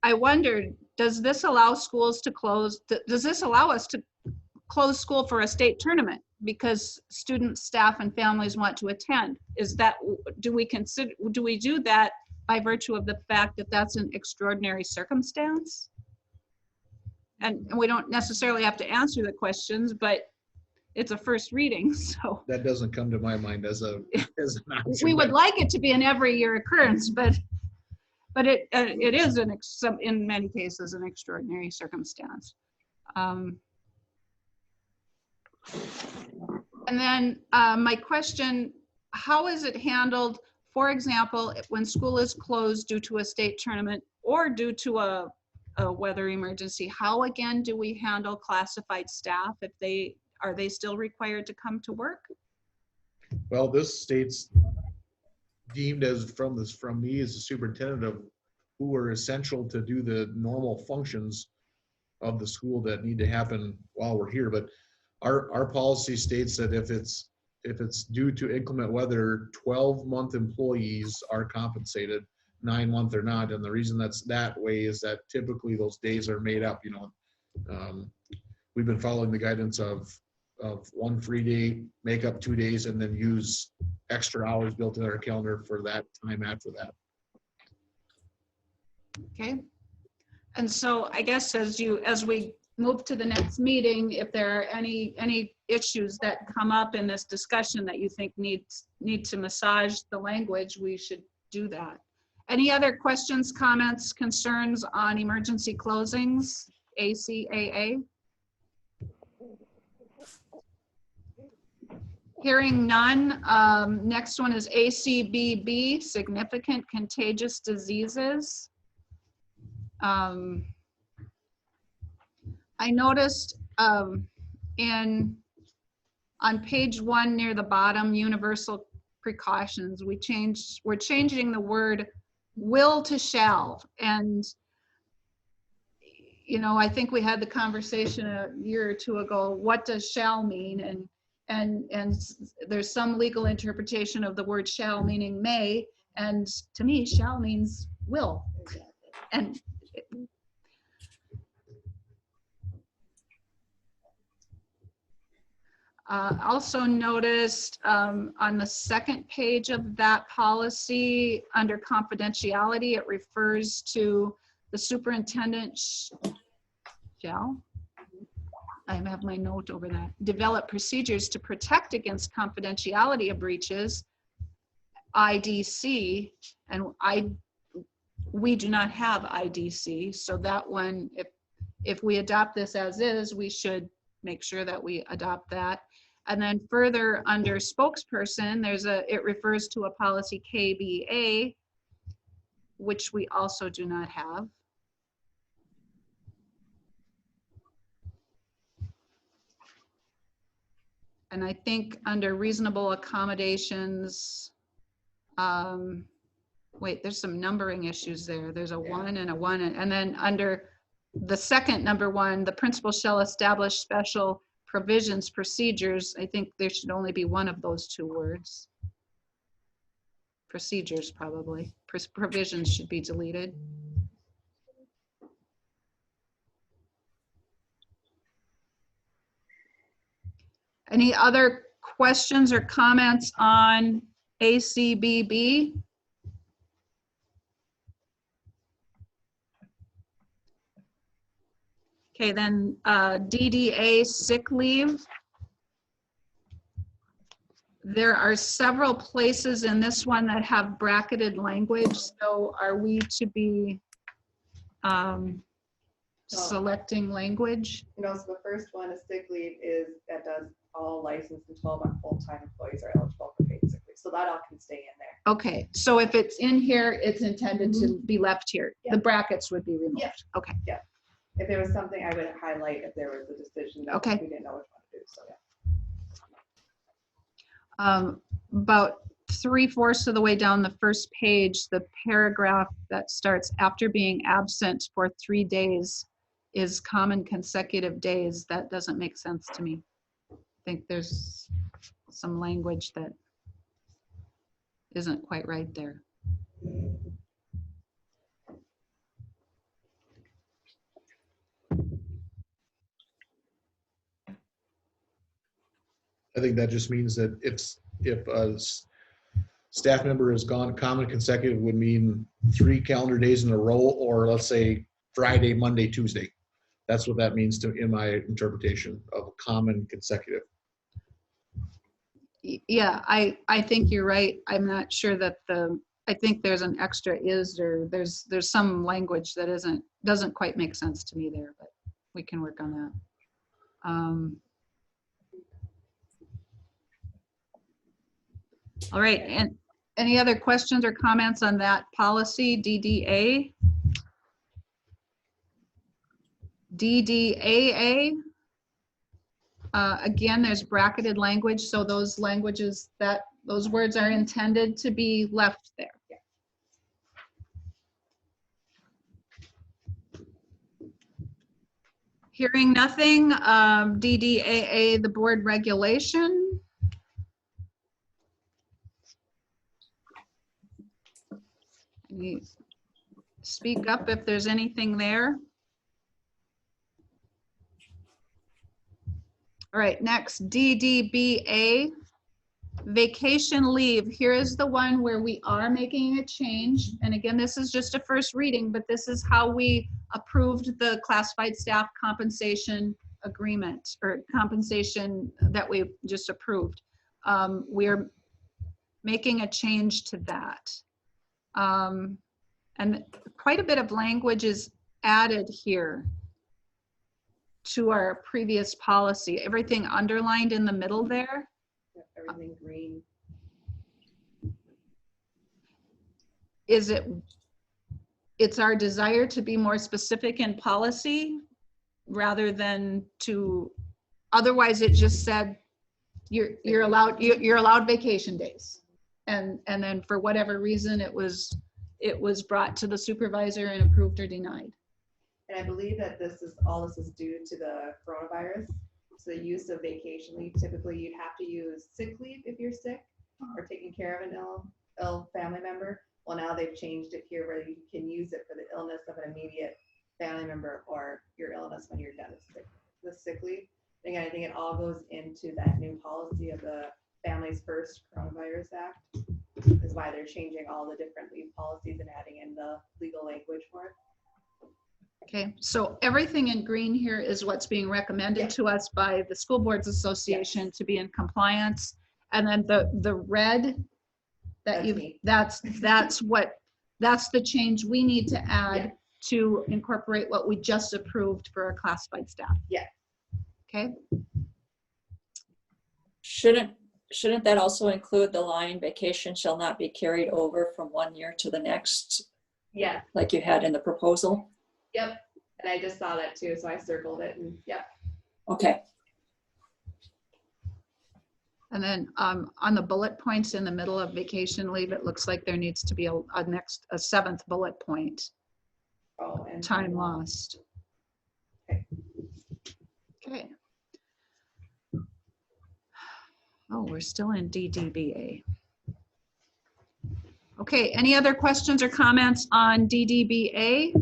I wondered, does this allow schools to close? Does this allow us to close school for a state tournament because students, staff, and families want to attend? Do we do that by virtue of the fact that that's an extraordinary circumstance? And we don't necessarily have to answer the questions, but it's a first reading, so. That doesn't come to my mind as an option. We would like it to be an every year occurrence, but it is in many cases an extraordinary circumstance. And then my question, how is it handled, for example, when school is closed due to a state tournament or due to a weather emergency? How again do we handle classified staff? Are they still required to come to work? Well, this state's deemed as from me as the superintendent of who are essential to do the normal functions of the school that need to happen while we're here. But our policy states that if it's due to inclement weather, 12-month employees are compensated, 9-month they're not. And the reason that's that way is that typically those days are made up. We've been following the guidance of 1 free day, make up 2 days, and then use extra hours built in our calendar for that time after that. Okay. And so I guess as we move to the next meeting, if there are any issues that come up in this discussion that you think need to massage the language, we should do that. Any other questions, comments, concerns on emergency closings, ACAA? Hearing none. Next one is ACBB, significant contagious diseases. I noticed on page 1 near the bottom, universal precautions, we're changing the word will to shall. And I think we had the conversation a year or two ago, what does shall mean? And there's some legal interpretation of the word shall meaning may, and to me shall means will. And also noticed on the second page of that policy, under confidentiality, it refers to the superintendent shall, I have my note over that, develop procedures to protect against confidentiality of breaches, IDC, and we do not have IDC, so that one, if we adopt this as is, we should make sure that we adopt that. And then further under spokesperson, it refers to a policy KBA, which we also do not have. And I think under reasonable accommodations, wait, there's some numbering issues there. There's a 1 and a 1, and then under the second number 1, the principal shall establish special provisions, procedures. I think there should only be one of those 2 words. Procedures, probably. Provisions should be deleted. Any other questions or comments on ACBB? Okay, then DDA sick leave. There are several places in this one that have bracketed language, so are we to be selecting language? You know, so the first one is sick leave that does all licensed and 12-month full-time employees are eligible for paid sick leave. So that all can stay in there. Okay, so if it's in here, it's intended to be left here. Yeah. The brackets would be removed. Yeah. Okay. Yeah. If there was something I would highlight if there was a decision that Okay. we didn't know which one to do, so yeah. About 3/4 of the way down the first page, the paragraph that starts after being absent for 3 days is common consecutive days. That doesn't make sense to me. I think there's some language that isn't quite right there. I think that just means that if a staff member has gone common consecutive would mean 3 calendar days in a row, or let's say Friday, Monday, Tuesday. That's what that means in my interpretation of common consecutive. Yeah, I think you're right. I'm not sure that I think there's an extra is, or there's some language that doesn't quite make sense to me there, but we can work on that. All right, and any other questions or comments on that policy, DDA? DDAA. Again, there's bracketed language, so those words are intended to be left there. Hearing nothing, DDAA, the board regulation. Speak up if there's anything there. All right, next, DDBA, vacation leave. Here is the one where we are making a change. And again, this is just a first reading, but this is how we approved the classified staff compensation agreement, or compensation that we just approved. We're making a change to that. And quite a bit of language is added here to our previous policy. Everything underlined in the middle there. Everything green. It's our desire to be more specific in policy rather than otherwise it just said you're allowed vacation days. And then for whatever reason, it was brought to the supervisor and approved or denied. And I believe that all this is due to the coronavirus. So the use of vacation leave, typically you'd have to use sick leave if you're sick or taking care of an ill family member. Well, now they've changed it here where you can use it for the illness of an immediate family member or your illness when you're done with sick leave. Again, I think it all goes into that new policy of the Families First Coronavirus Act. Is why they're changing all the different leave policies and adding in the legal language for it. Okay, so everything in green here is what's being recommended to us by the School Boards Association to be in compliance. And then the red that that's the change we need to add to incorporate what we just approved for our classified staff. Yeah. Okay. Shouldn't that also include the line vacation shall not be carried over from one year to the next? Yeah. Like you had in the proposal? Yep. And I just saw that too, so I circled it and yep. Okay. And then on the bullet points in the middle of vacation leave, it looks like there needs to be a seventh bullet point. Oh, and time lost. Okay. Okay. Oh, we're still in DDBA. Okay, any other questions or comments on DDBA?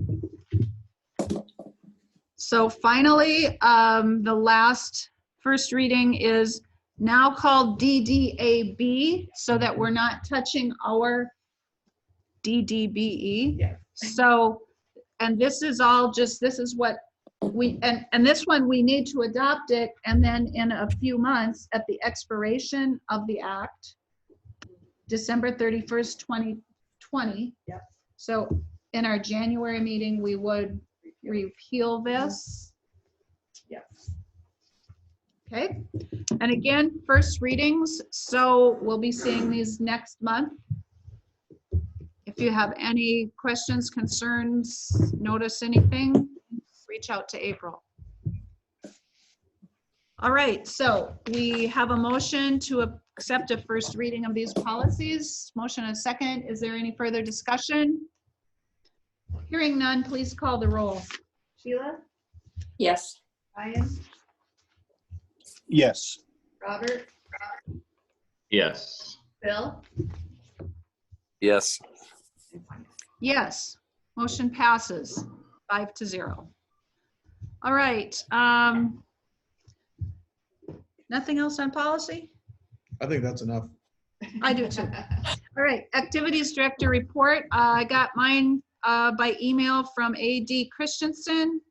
So finally, the last first reading is now called DDAB, so that we're not touching our DDBE. Yes. So, and this is all just, this is what we, and this one, we need to adopt it, and then in a few months, at the expiration of the act, December 31st, 2020. Yep. So in our January meeting, we would repeal this. Yes. Okay, and again, first readings, so we'll be seeing these next month. If you have any questions, concerns, notice anything, reach out to April. All right, so we have a motion to accept a first reading of these policies. Motion and second. Is there any further discussion? Hearing none, please call the roll. Sheila, Yes. Ryan, Yes. Robert, Yes. Bill, Yes. Yes, motion passes 5-0. All right. Nothing else on policy? I think that's enough. I do too. All right, activities director report. I got mine by email from AD Christensen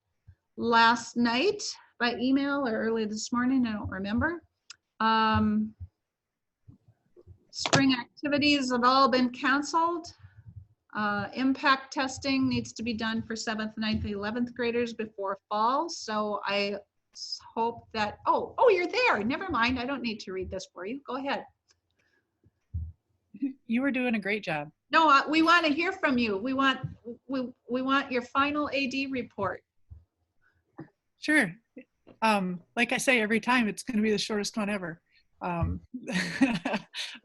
last night by email or early this morning, I don't remember. Spring activities have all been canceled. Impact testing needs to be done for 7th, 9th, and 11th graders before fall. So I hope that, oh, you're there. Never mind. I don't need to read this for you. Go ahead. You were doing a great job. No, we want to hear from you. We want your final AD report. Sure. Like I say every time, it's going to be the shortest one ever.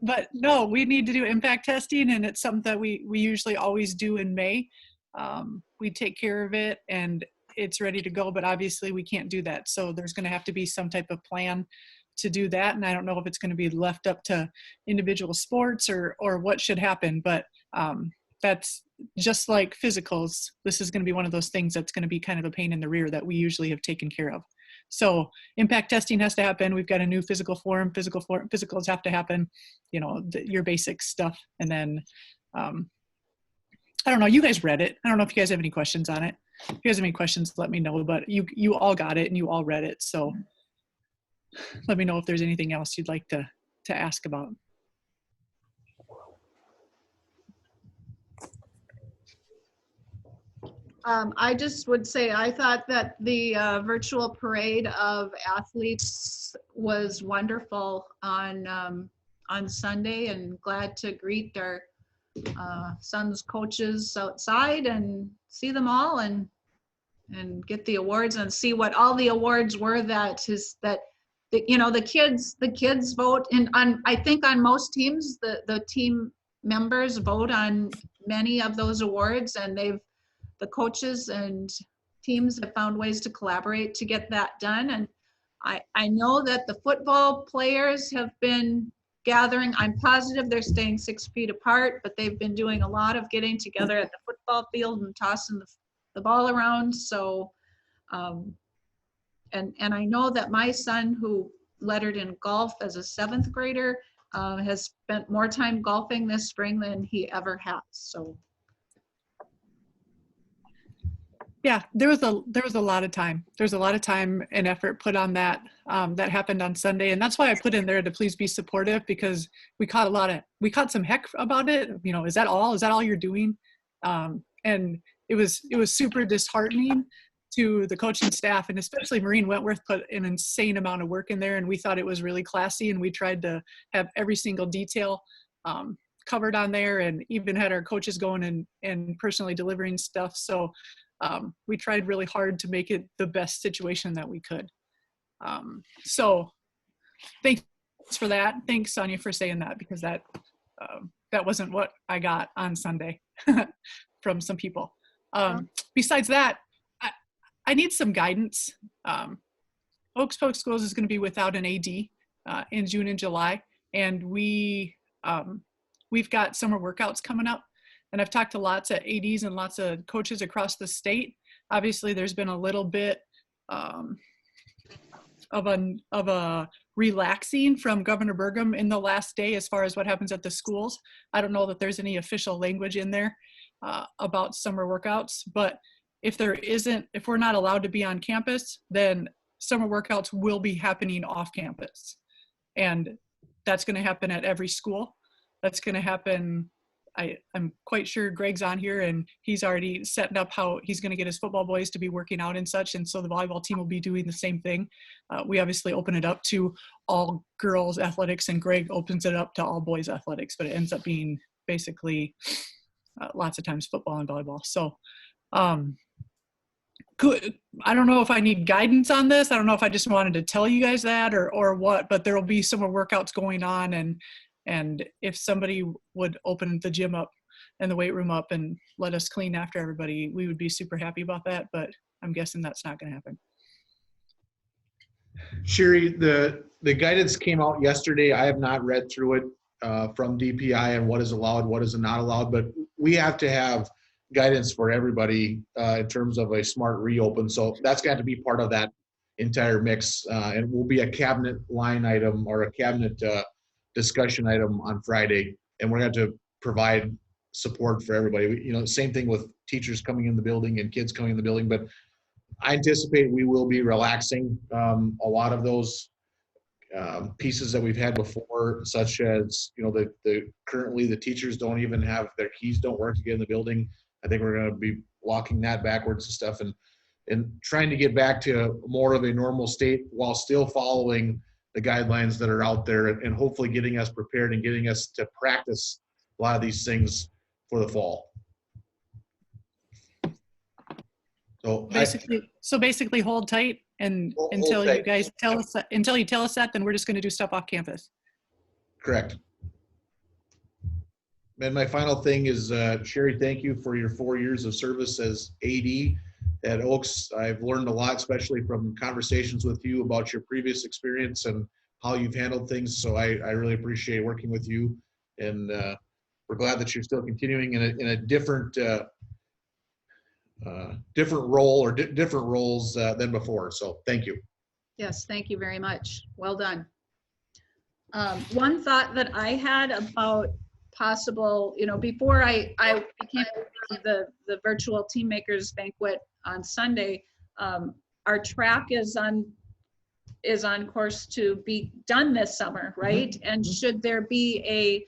But no, we need to do impact testing, and it's something that we usually always do in May. We take care of it and it's ready to go, but obviously we can't do that. So there's going to have to be some type of plan to do that. And I don't know if it's going to be left up to individual sports or what should happen, but that's just like physicals. This is going to be one of those things that's going to be kind of a pain in the rear that we usually have taken care of. So impact testing has to happen. We've got a new physical form. Physicals have to happen, you know, your basic stuff. And then, I don't know, you guys read it. I don't know if you guys have any questions on it. If you guys have any questions, let me know, but you all got it and you all read it. So let me know if there's anything else you'd like to ask about. I just would say, I thought that the virtual parade of athletes was wonderful on Sunday, and glad to greet our son's coaches outside and see them all and get the awards and see what all the awards were you know, the kids vote, and I think on most teams, the team members vote on many of those awards, and the coaches and teams have found ways to collaborate to get that done. And I know that the football players have been gathering. I'm positive they're staying 6 feet apart, but they've been doing a lot of getting together at the football field and tossing the ball around. So, and I know that my son, who lettered in golf as a 7th grader, has spent more time golfing this spring than he ever has. So. Yeah, there was a lot of time. There's a lot of time and effort put on that. That happened on Sunday, and that's why I put in there to please be supportive, because we caught some heck about it. You know, is that all? Is that all you're doing? And it was super disheartening to the coaching staff, and especially Maureen Wentworth put an insane amount of work in there, and we thought it was really classy, and we tried to have every single detail covered on there, and even had our coaches going and personally delivering stuff. So. We tried really hard to make it the best situation that we could. So thanks for that. Thanks, Sonia, for saying that, because that wasn't what I got on Sunday from some people. Besides that, I need some guidance. Oaks Public Schools is going to be without an AD in June and July, and we've got summer workouts coming up. And I've talked to lots of ADs and lots of coaches across the state. Obviously, there's been a little bit of a relaxing from Governor Burgum in the last day as far as what happens at the schools. I don't know that there's any official language in there about summer workouts, but if we're not allowed to be on campus, then summer workouts will be happening off campus. And that's going to happen at every school. That's going to happen. I'm quite sure Greg's on here and he's already setting up how he's going to get his football boys to be working out and such. And so the volleyball team will be doing the same thing. We obviously open it up to all girls athletics and Greg opens it up to all boys athletics, but it ends up being basically lots of times football and volleyball. So I don't know if I need guidance on this. I don't know if I just wanted to tell you guys that or what, but there will be some workouts going on. And if somebody would open the gym up and the weight room up and let us clean after everybody, we would be super happy about that. But I'm guessing that's not going to happen. Sherry, the guidance came out yesterday. I have not read through it from DPI and what is allowed, what is not allowed, but we have to have guidance for everybody in terms of a smart reopen. So that's got to be part of that entire mix and will be a cabinet line item or a cabinet discussion item on Friday. And we're going to provide support for everybody. You know, same thing with teachers coming in the building and kids coming in the building, but I anticipate we will be relaxing a lot of those pieces that we've had before, such as, you know, currently the teachers don't even have their keys, don't work to get in the building. I think we're going to be locking that backwards and stuff and trying to get back to more of a normal state while still following the guidelines that are out there and hopefully getting us prepared and getting us to practice a lot of these things for the fall. So basically hold tight and until you guys tell us that, then we're just going to do stuff off campus. Correct. And my final thing is, Sherry, thank you for your 4 years of service as AD at Oaks. I've learned a lot, especially from conversations with you about your previous experience and how you've handled things. So I really appreciate working with you. And we're glad that you're still continuing in a different role or different roles than before. So thank you. Yes, thank you very much. Well done. One thought that I had about possible, you know, before I became the virtual Team Makers banquet on Sunday, our track is on course to be done this summer, right? Mm-hmm. And should there be a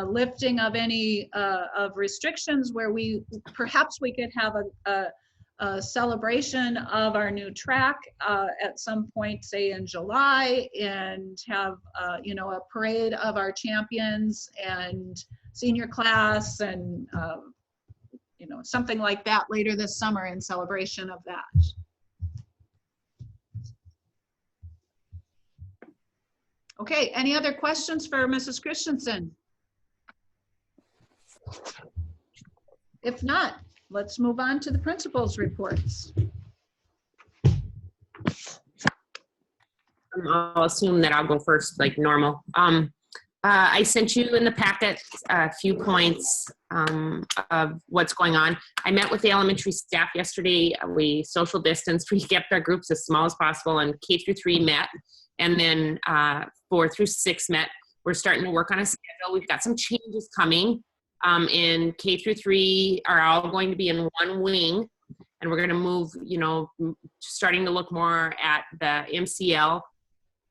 lifting of any of restrictions where perhaps we could have a celebration of our new track at some point, say in July, and have you know, a parade of our champions and senior class and you know, something like that later this summer in celebration of that. Okay, any other questions for Mrs. Christensen? If not, let's move on to the principal's reports. I'll assume that I'll go first like normal. I sent you in the packet a few points of what's going on. I met with the elementary staff yesterday. We social distanced. We kept our groups as small as possible, and K through 3 met, and then 4 through 6 met. We're starting to work on a schedule. We've got some changes coming. In K through 3 are all going to be in one wing, and we're going to move, you know, starting to look more at the MCL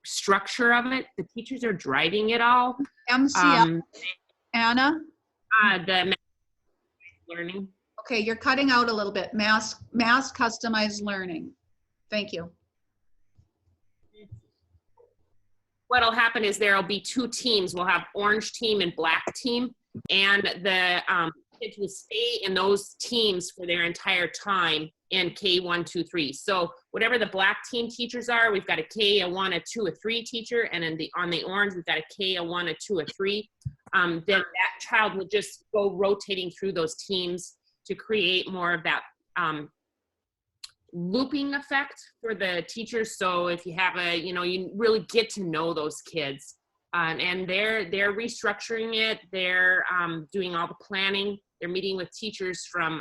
structure of it. The teachers are driving it all. MCL, Anna? The learning. Okay, you're cutting out a little bit. Mass customized learning. Thank you. What'll happen is there'll be 2 teams. We'll have orange team and black team, and the kids will stay in those teams for their entire time in K1, 2, 3. So whatever the black team teachers are, we've got a K, a 1, a 2, a 3 teacher, and on the orange, we've got a K, a 1, a 2, a 3. Then that child will just go rotating through those teams to create more of that looping effect for the teachers. So if you have you know, you really get to know those kids. And they're restructuring it. They're doing all the planning. They're meeting with teachers from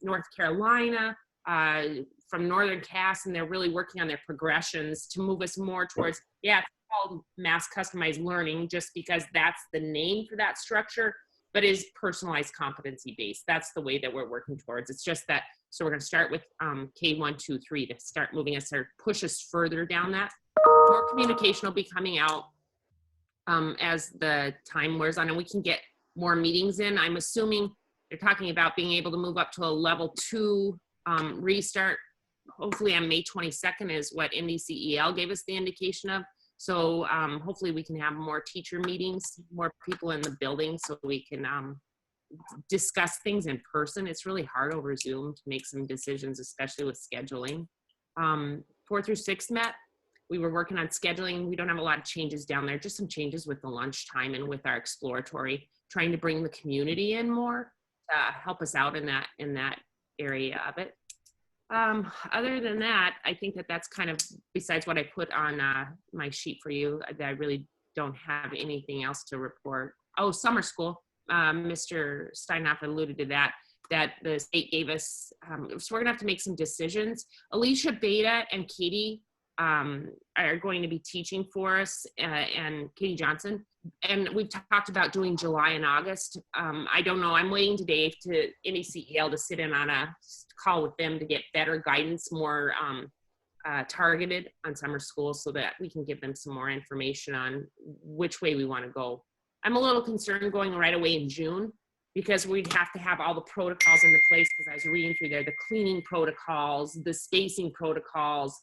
North Carolina, from Northern Cass, and they're really working on their progressions to move us more towards, yeah, it's called mass customized learning just because that's the name for that structure, but is personalized competency based. That's the way that we're working towards. It's just that, so we're going to start with K1, 2, 3 to start moving us or push us further down that. More communication will be coming out as the time wears on, and we can get more meetings in. I'm assuming they're talking about being able to move up to a level 2 restart. Hopefully on May 22nd is what NDCEL gave us the indication of. So hopefully we can have more teacher meetings, more people in the building so we can discuss things in person. It's really hard over Zoom to make some decisions, especially with scheduling. 4 through 6 met. We were working on scheduling. We don't have a lot of changes down there, just some changes with the lunchtime and with our exploratory, trying to bring the community in more to help us out in that area of it. Other than that, I think that that's kind of, besides what I put on my sheet for you, that I really don't have anything else to report. Oh, summer school. Mr. Steinhoff alluded to that the state gave us, so we're gonna have to make some decisions. Alicia Beta and Katie are going to be teaching for us, and Katie Johnson. And we've talked about doing July and August. I don't know, I'm waiting today to NDCEL to sit in on a call with them to get better guidance, more targeted on summer school so that we can give them some more information on which way we want to go. I'm a little concerned going right away in June because we'd have to have all the protocols into place, because I was reading through there, the cleaning protocols, the spacing protocols.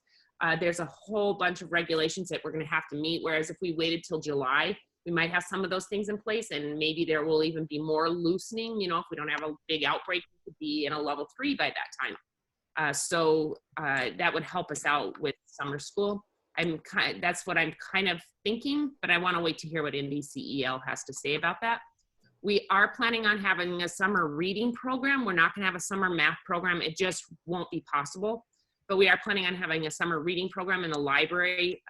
There's a whole bunch of regulations that we're going to have to meet, whereas if we waited till July, we might have some of those things in place, and maybe there will even be more loosening. You know, if we don't have a big outbreak, we could be in a level 3 by that time. So that would help us out with summer school. That's what I'm kind of thinking, but I want to wait to hear what NDCEL has to say about that. We are planning on having a summer reading program. We're not going to have a summer math program. It just won't be possible. But we are planning on having a summer reading program in the library.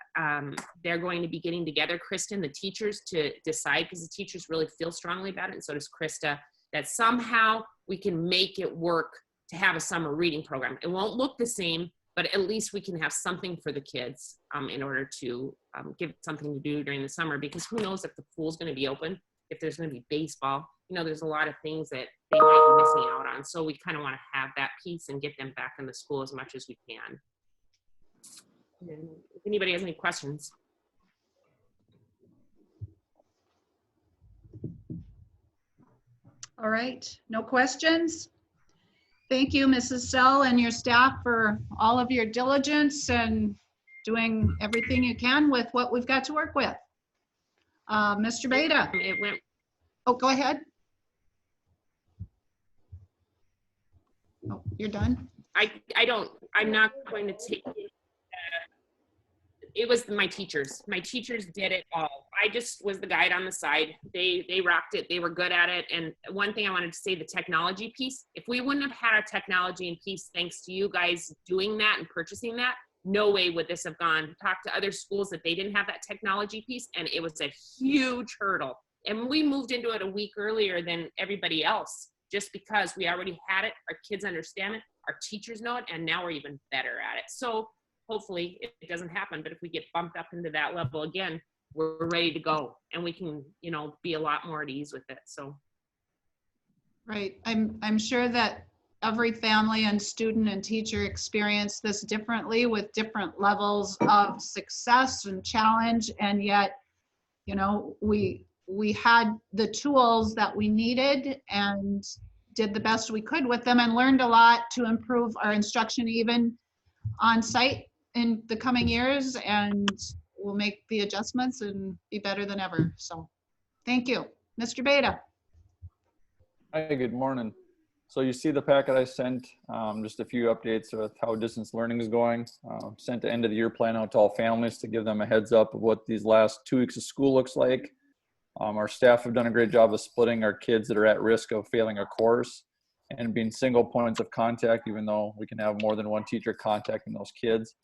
They're going to be getting together, Kristen, the teachers, to decide, because the teachers really feel strongly about it, and so does Krista, that somehow we can make it work to have a summer reading program. It won't look the same, but at least we can have something for the kids in order to give something to do during the summer, because who knows if the pool's going to be open, if there's going to be baseball. You know, there's a lot of things that they might be missing out on. So we kind of want to have that piece and get them back in the school as much as we can. And if anybody has any questions. All right, no questions? Thank you, Mrs. Sell, and your staff for all of your diligence and doing everything you can with what we've got to work with. Mr. Beta. It went. Oh, go ahead. Oh, you're done? I'm not going to take it. It was my teachers. My teachers did it all. I just was the guide on the side. They rocked it. They were good at it. And one thing I wanted to say, the technology piece, if we wouldn't have had our technology and piece, thanks to you guys doing that and purchasing that, no way would this have gone. Talk to other schools that they didn't have that technology piece, and it was a huge hurdle. And we moved into it a week earlier than everybody else, just because we already had it. Our kids understand it. Our teachers know it. And now we're even better at it. So hopefully it doesn't happen. But if we get bumped up into that level again, we're ready to go. And we can, you know, be a lot more at ease with it. So. Right. I'm sure that every family and student and teacher experience this differently with different levels of success and challenge. And yet, you know, we had the tools that we needed and did the best we could with them and learned a lot to improve our instruction even on site in the coming years, and we'll make the adjustments and be better than ever. So thank you. Mr. Beta. Hi, good morning. So you see the packet I sent, just a few updates of how distance learning is going. Sent the end of the year plan out to all families to give them a heads up of what these last 2 weeks of school looks like. Our staff have done a great job of splitting our kids that are at risk of failing a course and being single points of contact, even though we can have more than one teacher contacting those kids,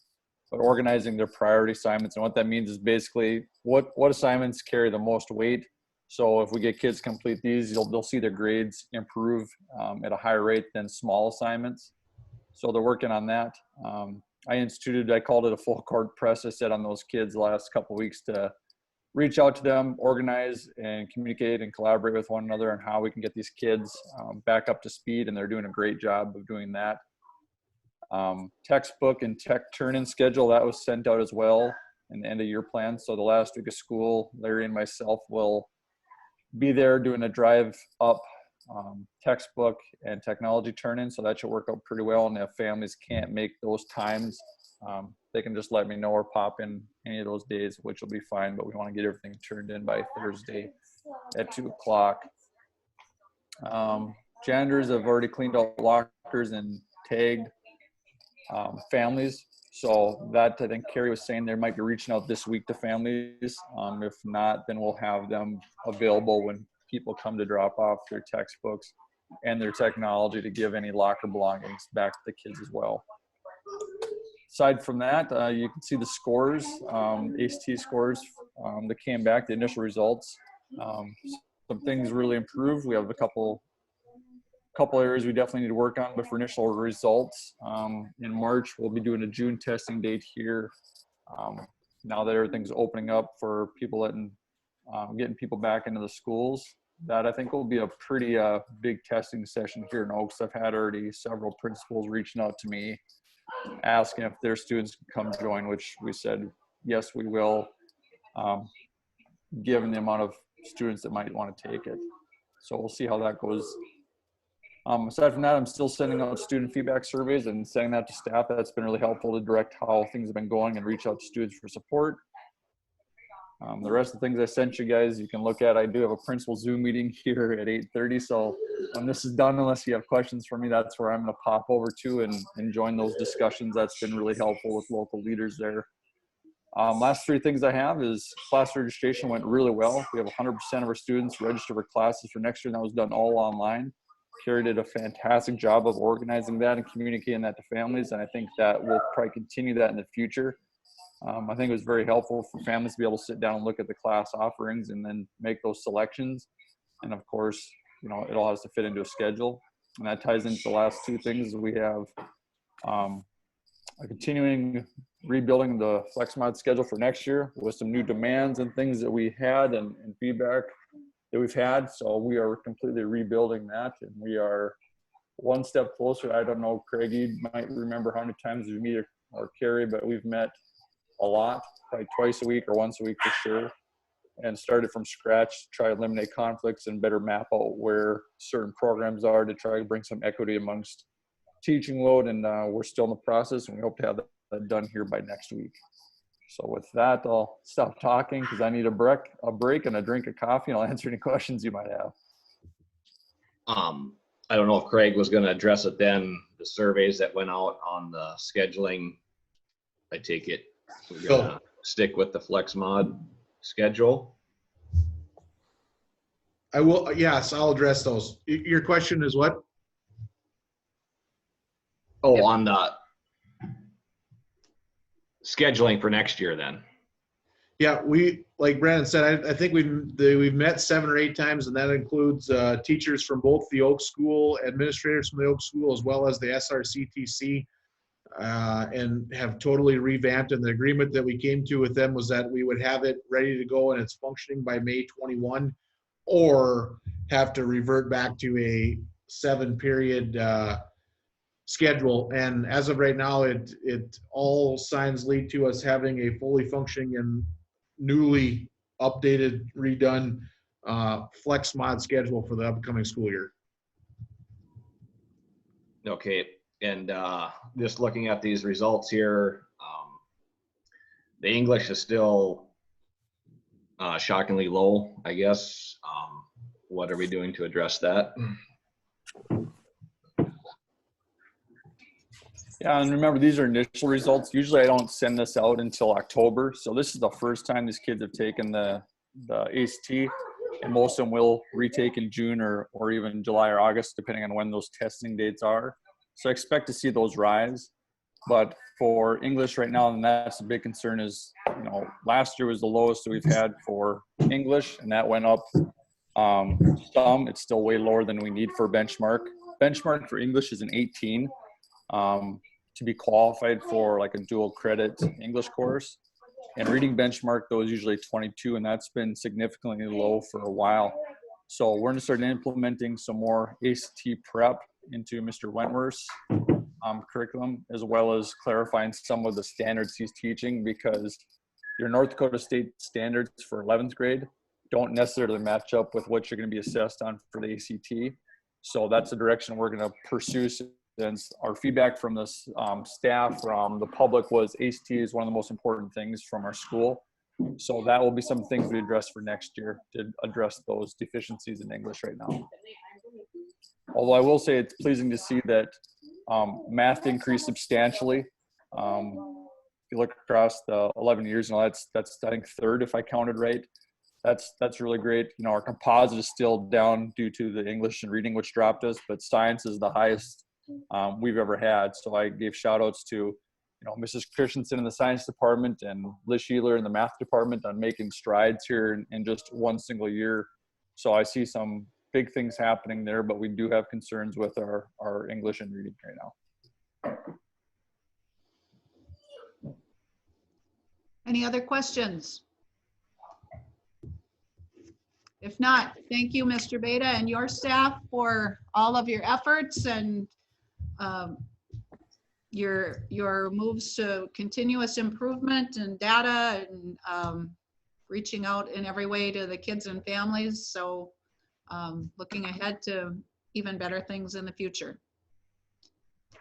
but organizing their priority assignments. And what that means is basically what assignments carry the most weight. So if we get kids complete these, they'll see their grades improve at a higher rate than small assignments. So they're working on that. I called it a full court press, I said, on those kids the last couple of weeks to reach out to them, organize and communicate and collaborate with one another on how we can get these kids back up to speed, and they're doing a great job of doing that. Textbook and tech turn-in schedule, that was sent out as well in the end of year plan. So the last week of school, Larry and myself will be there doing a drive up textbook and technology turn-in, so that should work out pretty well. And if families can't make those times, they can just let me know or pop in any of those days, which will be fine, but we want to get everything turned in by Thursday at 2 o'clock. Janitors have already cleaned out lockers and tagged families. So that, I think Carrie was saying, they might be reaching out this week to families. If not, then we'll have them available when people come to drop off their textbooks and their technology to give any locker belongings back to the kids as well. Aside from that, you can see the scores, ACT scores that came back, the initial results. Some things really improved. We have a couple areas we definitely need to work on, but for initial results, in March, we'll be doing a June testing date here. Now that everything's opening up for people and getting people back into the schools, that I think will be a pretty big testing session here in Oaks. I've had already several principals reaching out to me, asking if their students can come join, which we said, yes, we will, given the amount of students that might want to take it. So we'll see how that goes. Aside from that, I'm still sending out student feedback surveys and sending that to staff. That's been really helpful to direct how things have been going and reach out to students for support. The rest of the things I sent you guys, you can look at. I do have a principal Zoom meeting here at 8:30. So when this is done, unless you have questions for me, that's where I'm going to pop over to and join those discussions. That's been really helpful with local leaders there. Last three things I have is class registration went really well. We have 100% of our students registered for classes for next year, and that was done all online. Carrie did a fantastic job of organizing that and communicating that to families, and I think that we'll probably continue that in the future. I think it was very helpful for families to be able to sit down and look at the class offerings and then make those selections. And of course, you know, it all has to fit into a schedule. And that ties into the last two things. We have a continuing rebuilding the FlexMod schedule for next year with some new demands and things that we had and feedback that we've had. So we are completely rebuilding that, and we are one step closer. I don't know, Craig, you might remember how many times we meet, or Carrie, but we've met a lot, probably twice a week or once a week for sure, and started from scratch to try to eliminate conflicts and better map out where certain programs are to try to bring some equity amongst teaching load. And we're still in the process, and we hope to have that done here by next week. So with that, I'll stop talking because I need a break and a drink of coffee, and I'll answer any questions you might have. I don't know if Craig was going to address it then, the surveys that went out on the scheduling. I take it we're going to stick with the FlexMod schedule. I will, yes, I'll address those. Your question is what? Oh, on the scheduling for next year then. Yeah, we, like Brandon said, I think we've met 7 or 8 times, and that includes teachers from both the Oak School, administrators from the Oak School, as well as the SRCTC, and have totally revamped. And the agreement that we came to with them was that we would have it ready to go and it's functioning by May 21, or have to revert back to a 7-period schedule. And as of right now, it all signs lead to us having a fully functioning and newly updated, redone FlexMod schedule for the upcoming school year. Okay, and just looking at these results here, the English is still shockingly low, I guess. What are we doing to address that? Yeah, and remember, these are initial results. Usually I don't send this out until October. So this is the first time these kids have taken the ACT, and most of them will retake in June or even July or August, depending on when those testing dates are. So I expect to see those rise. But for English right now, and that's the big concern is, you know, last year was the lowest that we've had for English, and that went up some. It's still way lower than we need for benchmark. Benchmark for English is an 18. to be qualified for like a dual credit English course. And reading benchmark, though, is usually 22, and that's been significantly low for a while. So we're going to start implementing some more ACT prep into Mr. Wentworth's curriculum, as well as clarifying some of the standards he's teaching, because your North Dakota State standards for 11th grade don't necessarily match up with what you're going to be assessed on for the ACT. So that's the direction we're going to pursue. Since our feedback from the staff, from the public, was ACT is one of the most important things from our school. So that will be some things we address for next year to address those deficiencies in English right now. Although I will say it's pleasing to see that math increased substantially. If you look across the 11 years, that's I think third if I counted right. That's really great. You know, our composite is still down due to the English and reading, which dropped us, but science is the highest we've ever had. So I gave shout outs to, you know, Mrs. Christensen in the science department and Liz Sheeler in the math department on making strides here in just one single year. So I see some big things happening there, but we do have concerns with our English and reading right now. Any other questions? If not, thank you, Mr. Beta, and your staff for all of your efforts and your moves to continuous improvement and data and reaching out in every way to the kids and families. So looking ahead to even better things in the future.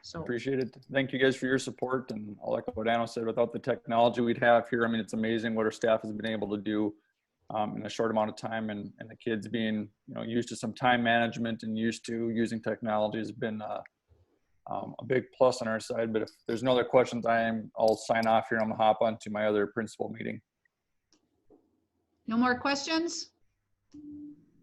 So appreciate it. Thank you guys for your support. And I'll echo what Anna said, without the technology we'd have here, I mean, it's amazing what our staff has been able to do in a short amount of time, and the kids being, you know, used to some time management and used to using technology has been a big plus on our side. But if there's no other questions, I'll sign off here. I'm gonna hop on to my other principal meeting. no more questions?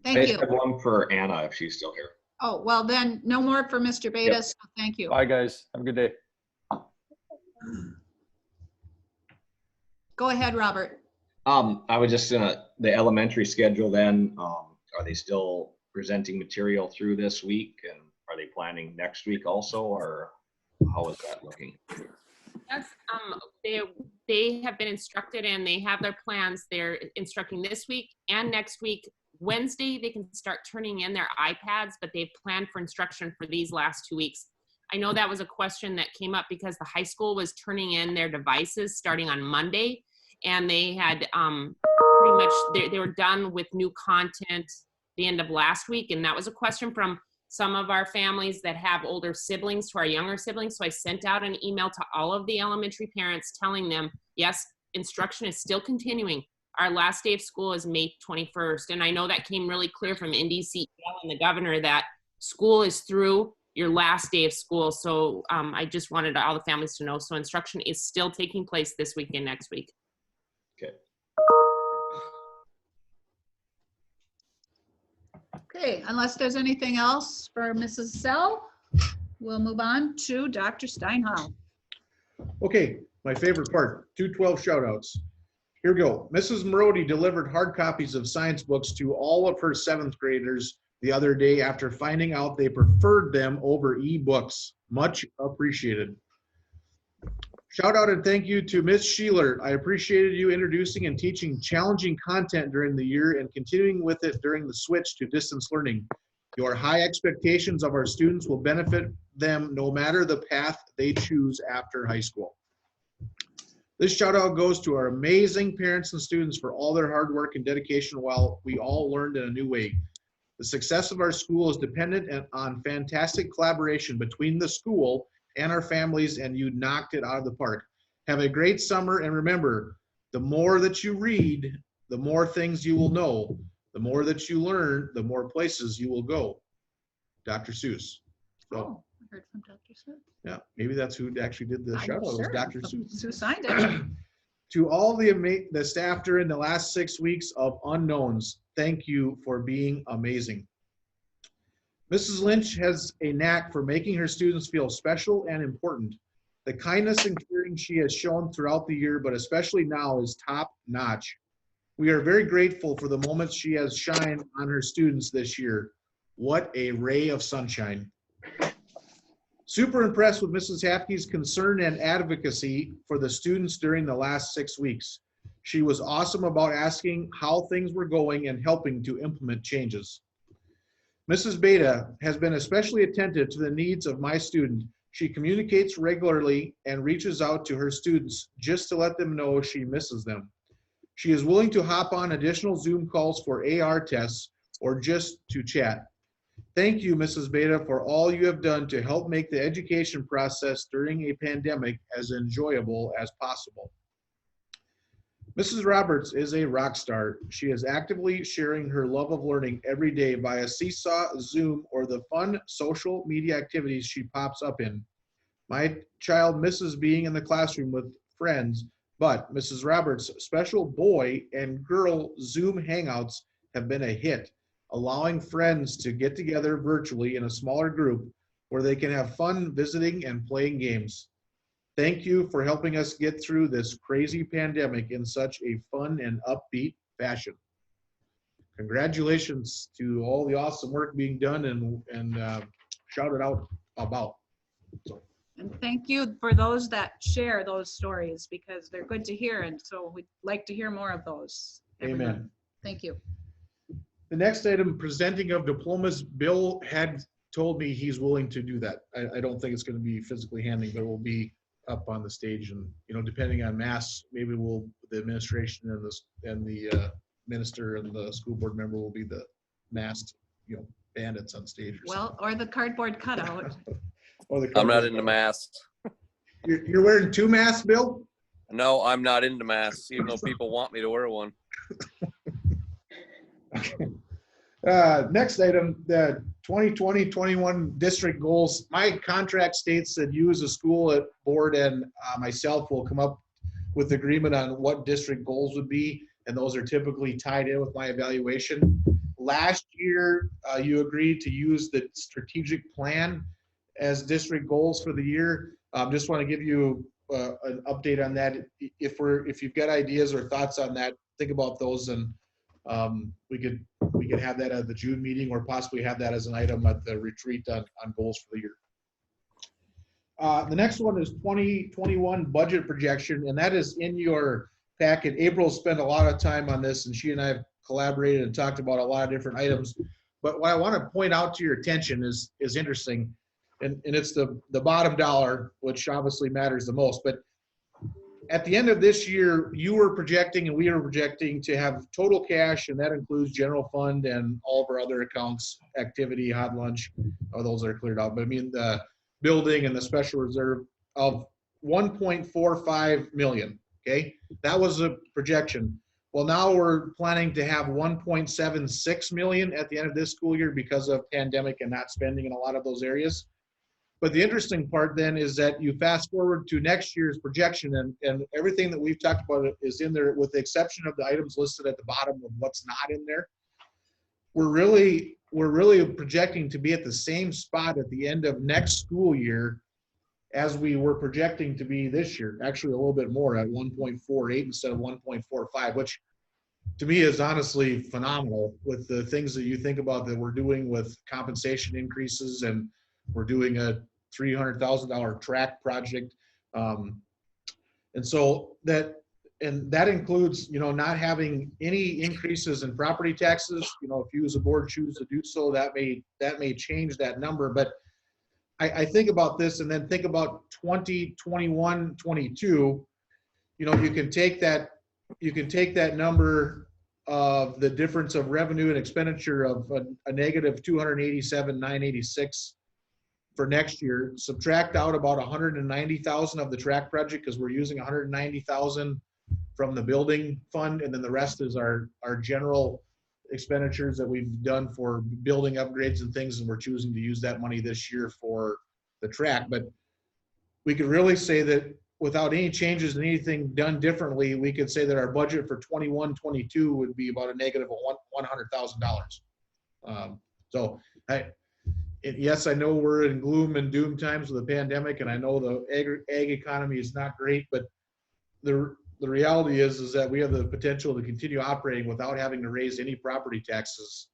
Thank you. I have one for Anna if she's still here. Oh, well then, no more for Mr. Beta, Yep. so thank you. Bye guys, have a good day. Go ahead, Robert. I was just the elementary schedule then, are they still presenting material through this week, and are they planning next week also, or how is that looking? Yes, they have been instructed and they have their plans. They're instructing this week and next week. Wednesday, they can start turning in their iPads, but they've planned for instruction for these last 2 weeks. I know that was a question that came up because the high school was turning in their devices starting on Monday, and they had pretty much, they were done with new content the end of last week. And that was a question from some of our families that have older siblings to our younger siblings. So I sent out an email to all of the elementary parents telling them, yes, instruction is still continuing. Our last day of school is May 21st. And I know that came really clear from NDCEL and the governor that school is through your last day of school. So I just wanted all the families to know. So instruction is still taking place this week and next week. Okay. Okay, unless there's anything else for Mrs. Sell, we'll move on to Dr. Steinhall. Okay, my favorite part, 212 shout outs. Here we go. Mrs. Marody delivered hard copies of science books to all of her 7th graders the other day after finding out they preferred them over e-books. Much appreciated. Shout out and thank you to Ms. Sheeler. I appreciated you introducing and teaching challenging content during the year and continuing with it during the switch to distance learning. Your high expectations of our students will benefit them no matter the path they choose after high school. This shout out goes to our amazing parents and students for all their hard work and dedication while we all learned in a new way. The success of our school is dependent on fantastic collaboration between the school and our families, and you knocked it out of the park. Have a great summer, and remember, the more that you read, the more things you will know. The more that you learn, the more places you will go. Dr. Seuss. So, Oh, I heard from Dr. Seuss. yeah, maybe that's who actually did the shout out, was Sure. Dr. Seuss. Who signed it? To all the staff during the last 6 weeks of unknowns, thank you for being amazing. Mrs. Lynch has a knack for making her students feel special and important. The kindness and caring she has shown throughout the year, but especially now, is top notch. We are very grateful for the moments she has shined on her students this year. What a ray of sunshine. Super impressed with Mrs. Hapke's concern and advocacy for the students during the last 6 weeks. She was awesome about asking how things were going and helping to implement changes. Mrs. Beta has been especially attentive to the needs of my student. She communicates regularly and reaches out to her students just to let them know she misses them. She is willing to hop on additional Zoom calls for AR tests or just to chat. Thank you, Mrs. Beta, for all you have done to help make the education process during a pandemic as enjoyable as possible. Mrs. Roberts is a rock star. She is actively sharing her love of learning every day via Seesaw, Zoom, or the fun social media activities she pops up in. My child misses being in the classroom with friends, but Mrs. Roberts' special boy and girl Zoom hangouts have been a hit, allowing friends to get together virtually in a smaller group where they can have fun visiting and playing games. Thank you for helping us get through this crazy pandemic in such a fun and upbeat fashion. Congratulations to all the awesome work being done and shout it out about. So. And thank you for those that share those stories because they're good to hear. And so we'd like to hear more of those. Amen. Everyone. Thank you. The next item, presenting of diplomas. Bill had told me he's willing to do that. I don't think it's going to be physically handing, but it will be up on the stage, and depending on mass, maybe the administration and the minister and the school board member will be the masked bandits on stage. Or the cardboard cutout. I'm not into masks. You're wearing 2 masks, Bill? No, I'm not into masks, even though people want me to wear one. Next item, the 2020-21 district goals. My contract states that you as a school board and myself will come up with agreement on what district goals would be, and those are typically tied in with my evaluation. Last year, you agreed to use the strategic plan as district goals for the year. Just want to give you an update on that. If you've got ideas or thoughts on that, think about those, and we could have that at the June meeting, or possibly have that as an item at the retreat on goals for the year. The next one is 2021 budget projection, and that is in your packet. April spent a lot of time on this, and she and I have collaborated and talked about a lot of different items. But what I want to point out to your attention is interesting, and it's the bottom dollar, which obviously matters the most. But at the end of this year, you were projecting and we were projecting to have total cash, and that includes general fund and all of our other accounts, activity, hot lunch, those are cleared out. But I mean, the building and the special reserve of 1.45 million, okay? That was a projection. Well, now we're planning to have 1.76 million at the end of this school year because of pandemic and not spending in a lot of those areas. But the interesting part then is that you fast forward to next year's projection, and everything that we've talked about is in there, with the exception of the items listed at the bottom of what's not in there. We're really projecting to be at the same spot at the end of next school year as we were projecting to be this year. Actually, a little bit more, at 1.48 instead of 1.45, which to me is honestly phenomenal with the things that you think about that we're doing with compensation increases, and we're doing a $300,000 track project. And so that includes, not having any increases in property taxes. If you as a board choose to do so, that may change that number. But I think about this, and then think about 2021, 22. You can take that number of the difference of revenue and expenditure of a negative 287,986 for next year, subtract out about 190,000 of the track project, because we're using 190,000 from the building fund, and then the rest is our general expenditures that we've done for building upgrades and things, and we're choosing to use that money this year for the track. But we could really say that without any changes and anything done differently, we could say that our budget for 21-22 would be about a negative of $100,000. So yes, I know we're in gloom and doom times with the pandemic, and I know the ag economy is not great, but the reality is that we have the potential to continue operating without having to raise any property taxes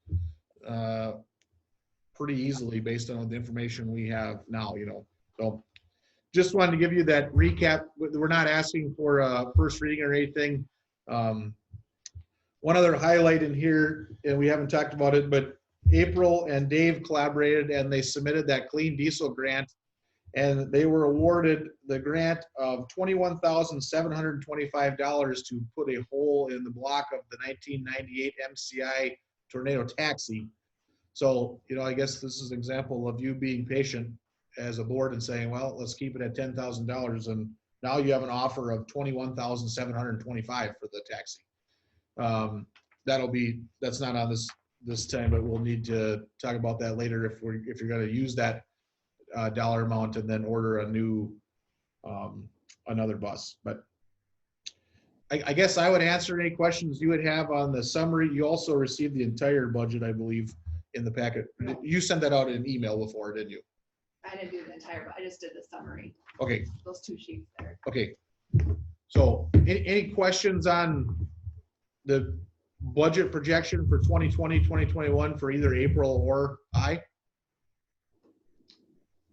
pretty easily based on the information we have now. So just wanted to give you that recap. We're not asking for a first reading or anything. One other highlight in here, and we haven't talked about it, but April and Dave collaborated and they submitted that clean diesel grant, and they were awarded the grant of $21,725 to put a hole in the block of the 1998 MCI tornado taxi. So, you know, I guess this is an example of you being patient as a board and saying, well, let's keep it at $10,000. And now you have an offer of $21,725 for the taxi. That's not on this time, but we'll need to talk about that later if you're going to use that dollar amount and then order a new another bus. But I guess I would answer any questions you would have on the summary. You also received the entire budget, I believe, in the packet. You sent that out in an email before, didn't you? I didn't do the entire, but I just did the summary. Okay. Those 2 sheets there. Okay. So any questions on the budget projection for 2020, 2021 for either April or I?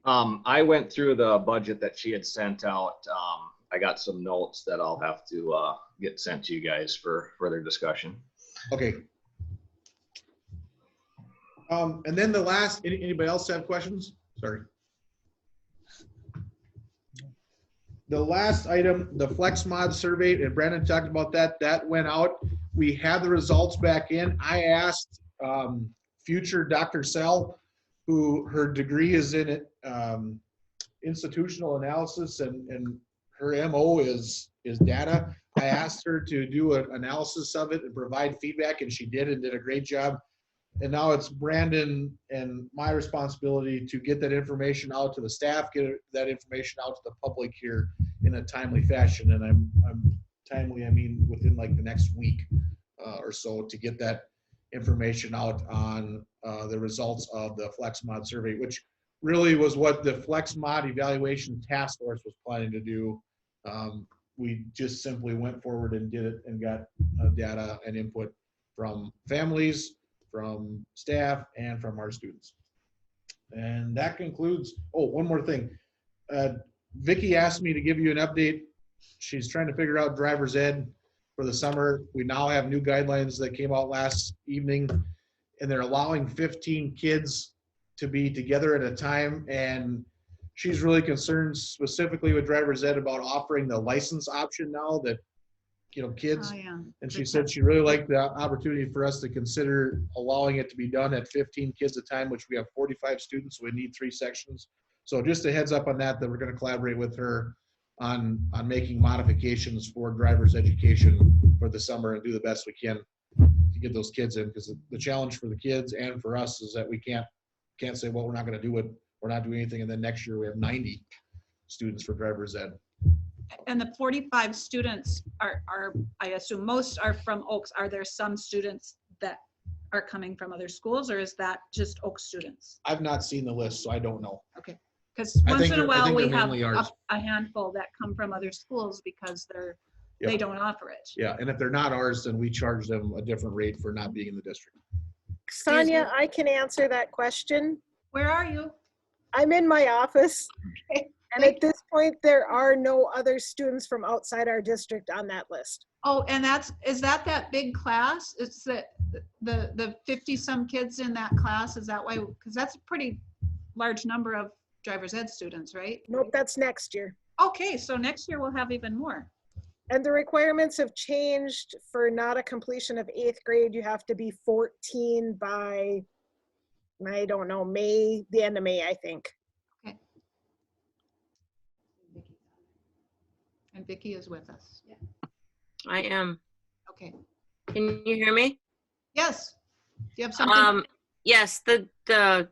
I went through the budget that she had sent out. I got some notes that I'll have to get sent to you guys for further discussion. Okay. And then the last, anybody else have questions? Sorry. The last item, the FlexMod survey, and Brandon talked about that. That went out. We had the results back in. I asked future Dr. Sell, who her degree is in institutional analysis and her MO is data. I asked her to do an analysis of it and provide feedback, and she did and did a great job. And now it's Brandon and my responsibility to get that information out to the staff, get that information out to the public here in a timely fashion. And I'm timely, I mean within like the next week or so, to get that information out on the results of the FlexMod survey, which really was what the FlexMod evaluation task force was planning to do. We just simply went forward and did it and got data and input from families, from staff, and from our students. And that concludes, oh, one more thing. Vicki asked me to give you an update. She's trying to figure out driver's ed for the summer. We now have new guidelines that came out last evening, and they're allowing 15 kids to be together at a time. And she's really concerned specifically with driver's ed about offering the license option now that, you know, kids. Oh, yeah. And she said she really liked the opportunity for us to consider allowing it to be done at 15 kids at a time, which we have 45 students, so we need 3 sections. So just a heads up on that we're going to collaborate with her on making modifications for driver's education for the summer and do the best we can to get those kids in, because the challenge for the kids and for us is that we can't say, well, we're not going to do it, we're not doing anything, and then next year we have 90 students for driver's ed. And the 45 students are, I assume most are from Oaks. Are there some students that are coming from other schools, or is that just Oaks students? I've not seen the list, so I don't know. Okay. Because I once think in a they're- I while think we they're have mainly ours. a handful that come from other schools because they Yep. don't offer it. Yeah, and if they're not ours, then we charge them a different rate for not being in the district. Sonia, I can answer that question. Where are you? I'm in my office. Okay. And at this point, there are no other students from outside our district on that list. Oh, and is that big class? It's the 50 some kids in that class. Is that why? Because that's a pretty large number of driver's ed students, right? Nope, that's next year. Okay, so next year we'll have even more. And the requirements have changed. For not a completion of 8th grade, you have to be 14 by, I don't know, the end of May, I think. Okay. And Vicki is with us. Yeah. I am. Okay. Can you hear me? Yes. Do you have something? Yes, the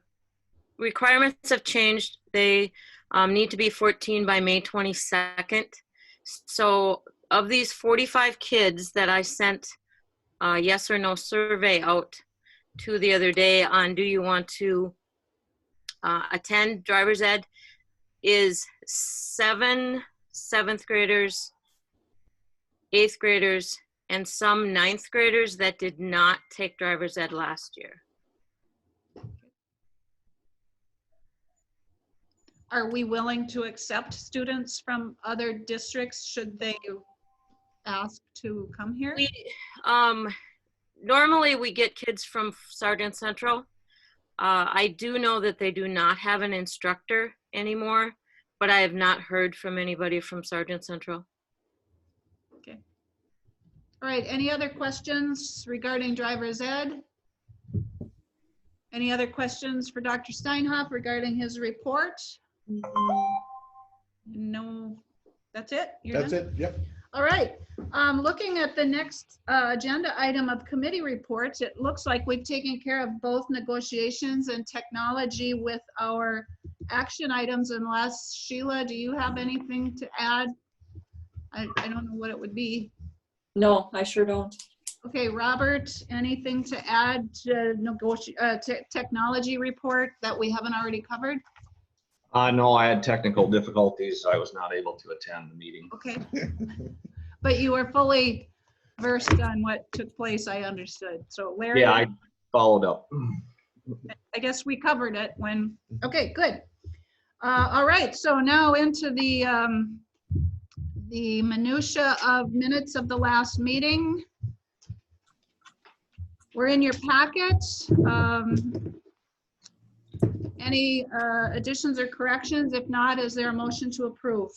requirements have changed. They need to be 14 by May 22nd. So of these 45 kids that I sent a yes or no survey out to the other day on do you want to attend driver's ed, is 7 7th graders, 8th graders, and some 9th graders that did not take driver's ed last year. are we willing to accept students from other districts should they ask to come here? We, normally we get kids from Sargent Central. I do know that they do not have an instructor anymore, but I have not heard from anybody from Sargent Central. Okay. All right, any other questions regarding driver's ed? Any other questions for Dr. Steinhoff regarding his report? No, that's it? You're That's done? it, yep. All right, looking at the next agenda item of committee reports, it looks like we've taken care of both negotiations and technology with our action items, unless, Sheila, do you have anything to add? I don't know what it would be. No, I sure don't. Okay, Robert, anything to add to technology report that we haven't already covered? No, I had technical difficulties, so I was not able to attend the meeting. Okay. But you were fully versed on what took place, I understood. So Larry? Yeah, I followed up. I guess we covered it when, okay, good. All right, so now into the minutia of minutes of the last meeting. We're in your packet. Any additions or corrections? If not, is there a motion to approve?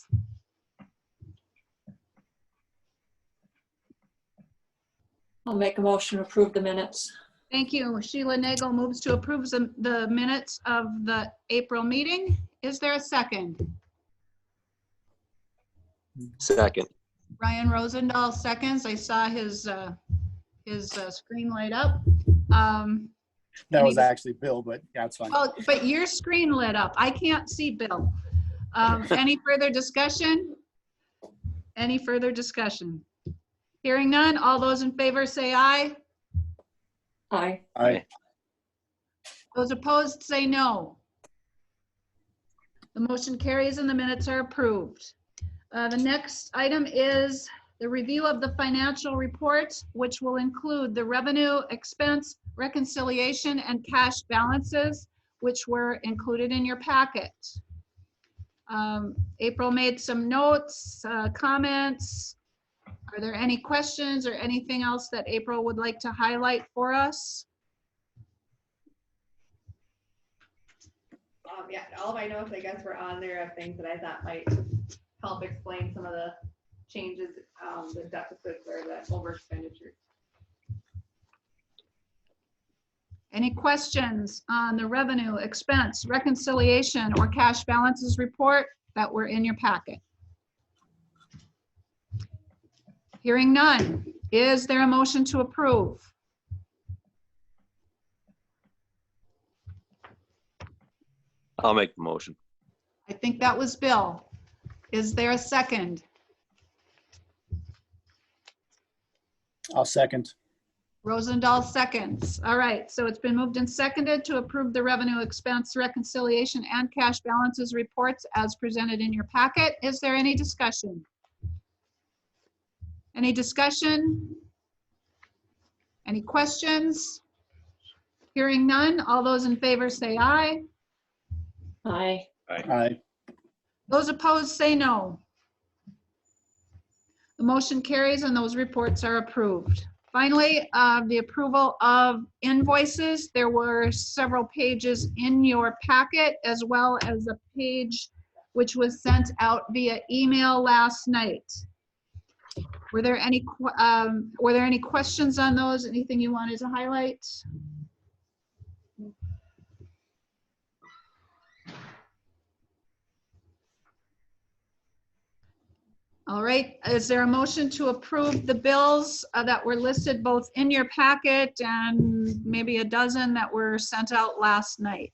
I'll make a motion to approve the minutes. Thank you. Sheila Nagel moves to approve the minutes of the April meeting. Is there a second? Second. Ryan Rosendahl seconds. I saw his screen light up. That was actually Bill, but yeah, it's fine. Oh, but your screen lit up. I can't see Bill. Any further discussion? Any further discussion? Hearing none, all those in favor say aye. Aye. Aye. Those opposed say no. The motion carries and the minutes are approved. The next item is the review of the financial report, which will include the revenue, expense, reconciliation, and cash balances, which were included in your packet. April made some notes, comments. Are there any questions or anything else that April would like to highlight for us? Yeah, all of my notes, I guess, were on there of things that I thought might help explain some of the changes, the deficits or the over expenditures. Any questions on the revenue, expense, reconciliation, or cash balances report that were in your packet? Hearing none, is there a motion to approve? I'll make the motion. I think that was Bill. Is there a second? I'll second. Rosendahl seconds. All right, so it's been moved and seconded to approve the revenue, expense, reconciliation, and cash balances reports as presented in your packet. Is there any discussion? Any discussion? Any questions? Hearing none, all those in favor say aye. Aye. Aye. Those opposed say no. The motion carries and those reports are approved. Finally, the approval of invoices. There were several pages in your packet, as well as a page which was sent out via email last night. Were there any questions on those? Anything you wanted to highlight? All right, is there a motion to approve the bills that were listed both in your packet and maybe a dozen that were sent out last night?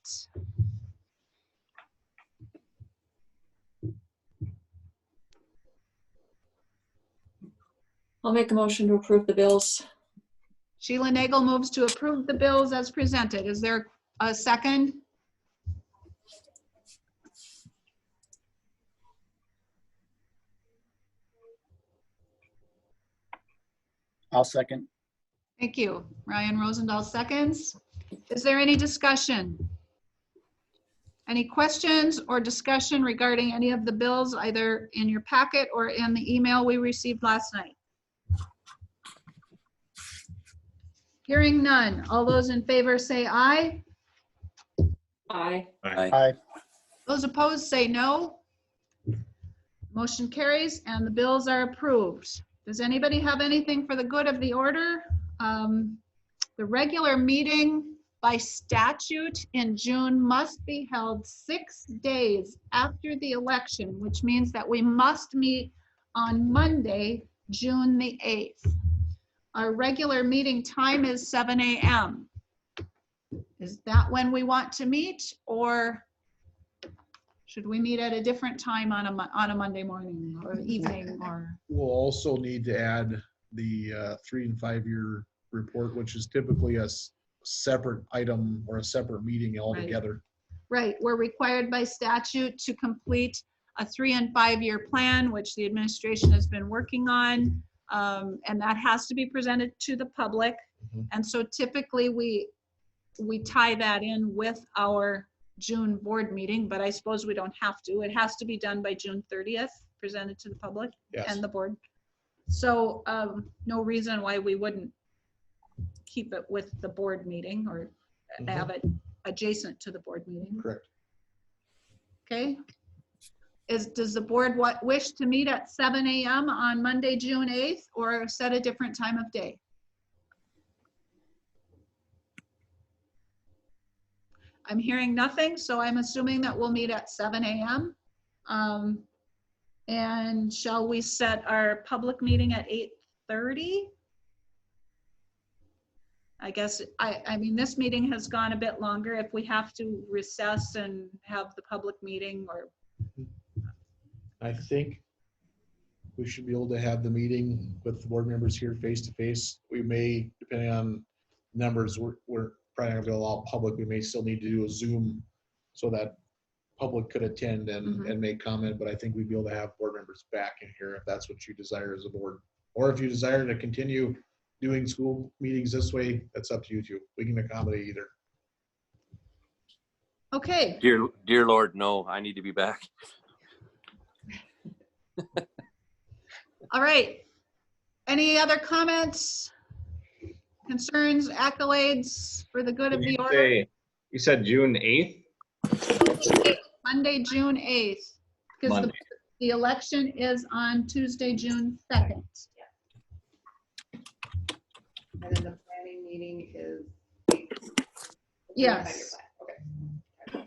I'll make a motion to approve the bills. Sheila Nagel moves to approve the bills as presented. Is there a second? I'll second. Thank you. Ryan Rosendahl seconds. Is there any discussion? Any questions or discussion regarding any of the bills, either in your packet or in the email we received last night? Hearing none. All those in favor say aye. Aye. Aye. Those opposed say no. Motion carries and the bills are approved. Does anybody have anything for the good of the order? The regular meeting by statute in June must be held 6 days after the election, which means that we must meet on Monday, June the 8th. Our regular meeting time is 7 a.m. Is that when we want to meet, or should we meet at a different time on a Monday morning or evening? Or We'll also need to add the 3 and 5 year report, which is typically a separate item or a separate meeting altogether. right, we're required by statute to complete a 3 and 5 year plan, which the administration has been working on, and that has to be presented to the public. And so typically we tie that in with our June board meeting, but I suppose we don't have to. It has to be done by June 30th, presented to the public and the board. So no reason why we wouldn't keep it with the board meeting or have it adjacent to the board meeting. Correct. Okay. Does the board wish to meet at 7 a.m. on Monday, June 8th, or set a different time of day? I'm hearing nothing, so I'm assuming that we'll meet at 7 a.m. And shall we set our public meeting at 8:30? I guess, I mean, this meeting has gone a bit longer. If we have to recess and have the public meeting, or. I think we should be able to have the meeting with the board members here face to face. We may, depending on numbers, we're probably not going to allow public. We may still need to do a Zoom so that public could attend and make comment, but I think we'd be able to have board members back in here if that's what you desire as a board. Or if you desire to continue doing school meetings this way, that's up to you two. We can accommodate either. Okay. Dear Lord, no, I need to be back. All right. Any other comments, concerns, accolades for the good of the order? You said June 8th? Monday, June 8th. Because the election is on Tuesday, June 2nd. And then the planning meeting is. Yes. Okay.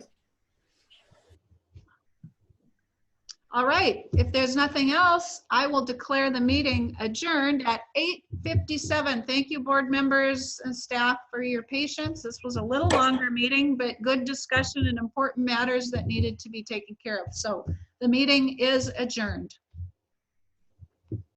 All right, if there's nothing else, I will declare the meeting adjourned at 8:57. Thank you, board members and staff, for your patience. This was a little longer meeting, but good discussion and important matters that needed to be taken care of. So the meeting is adjourned.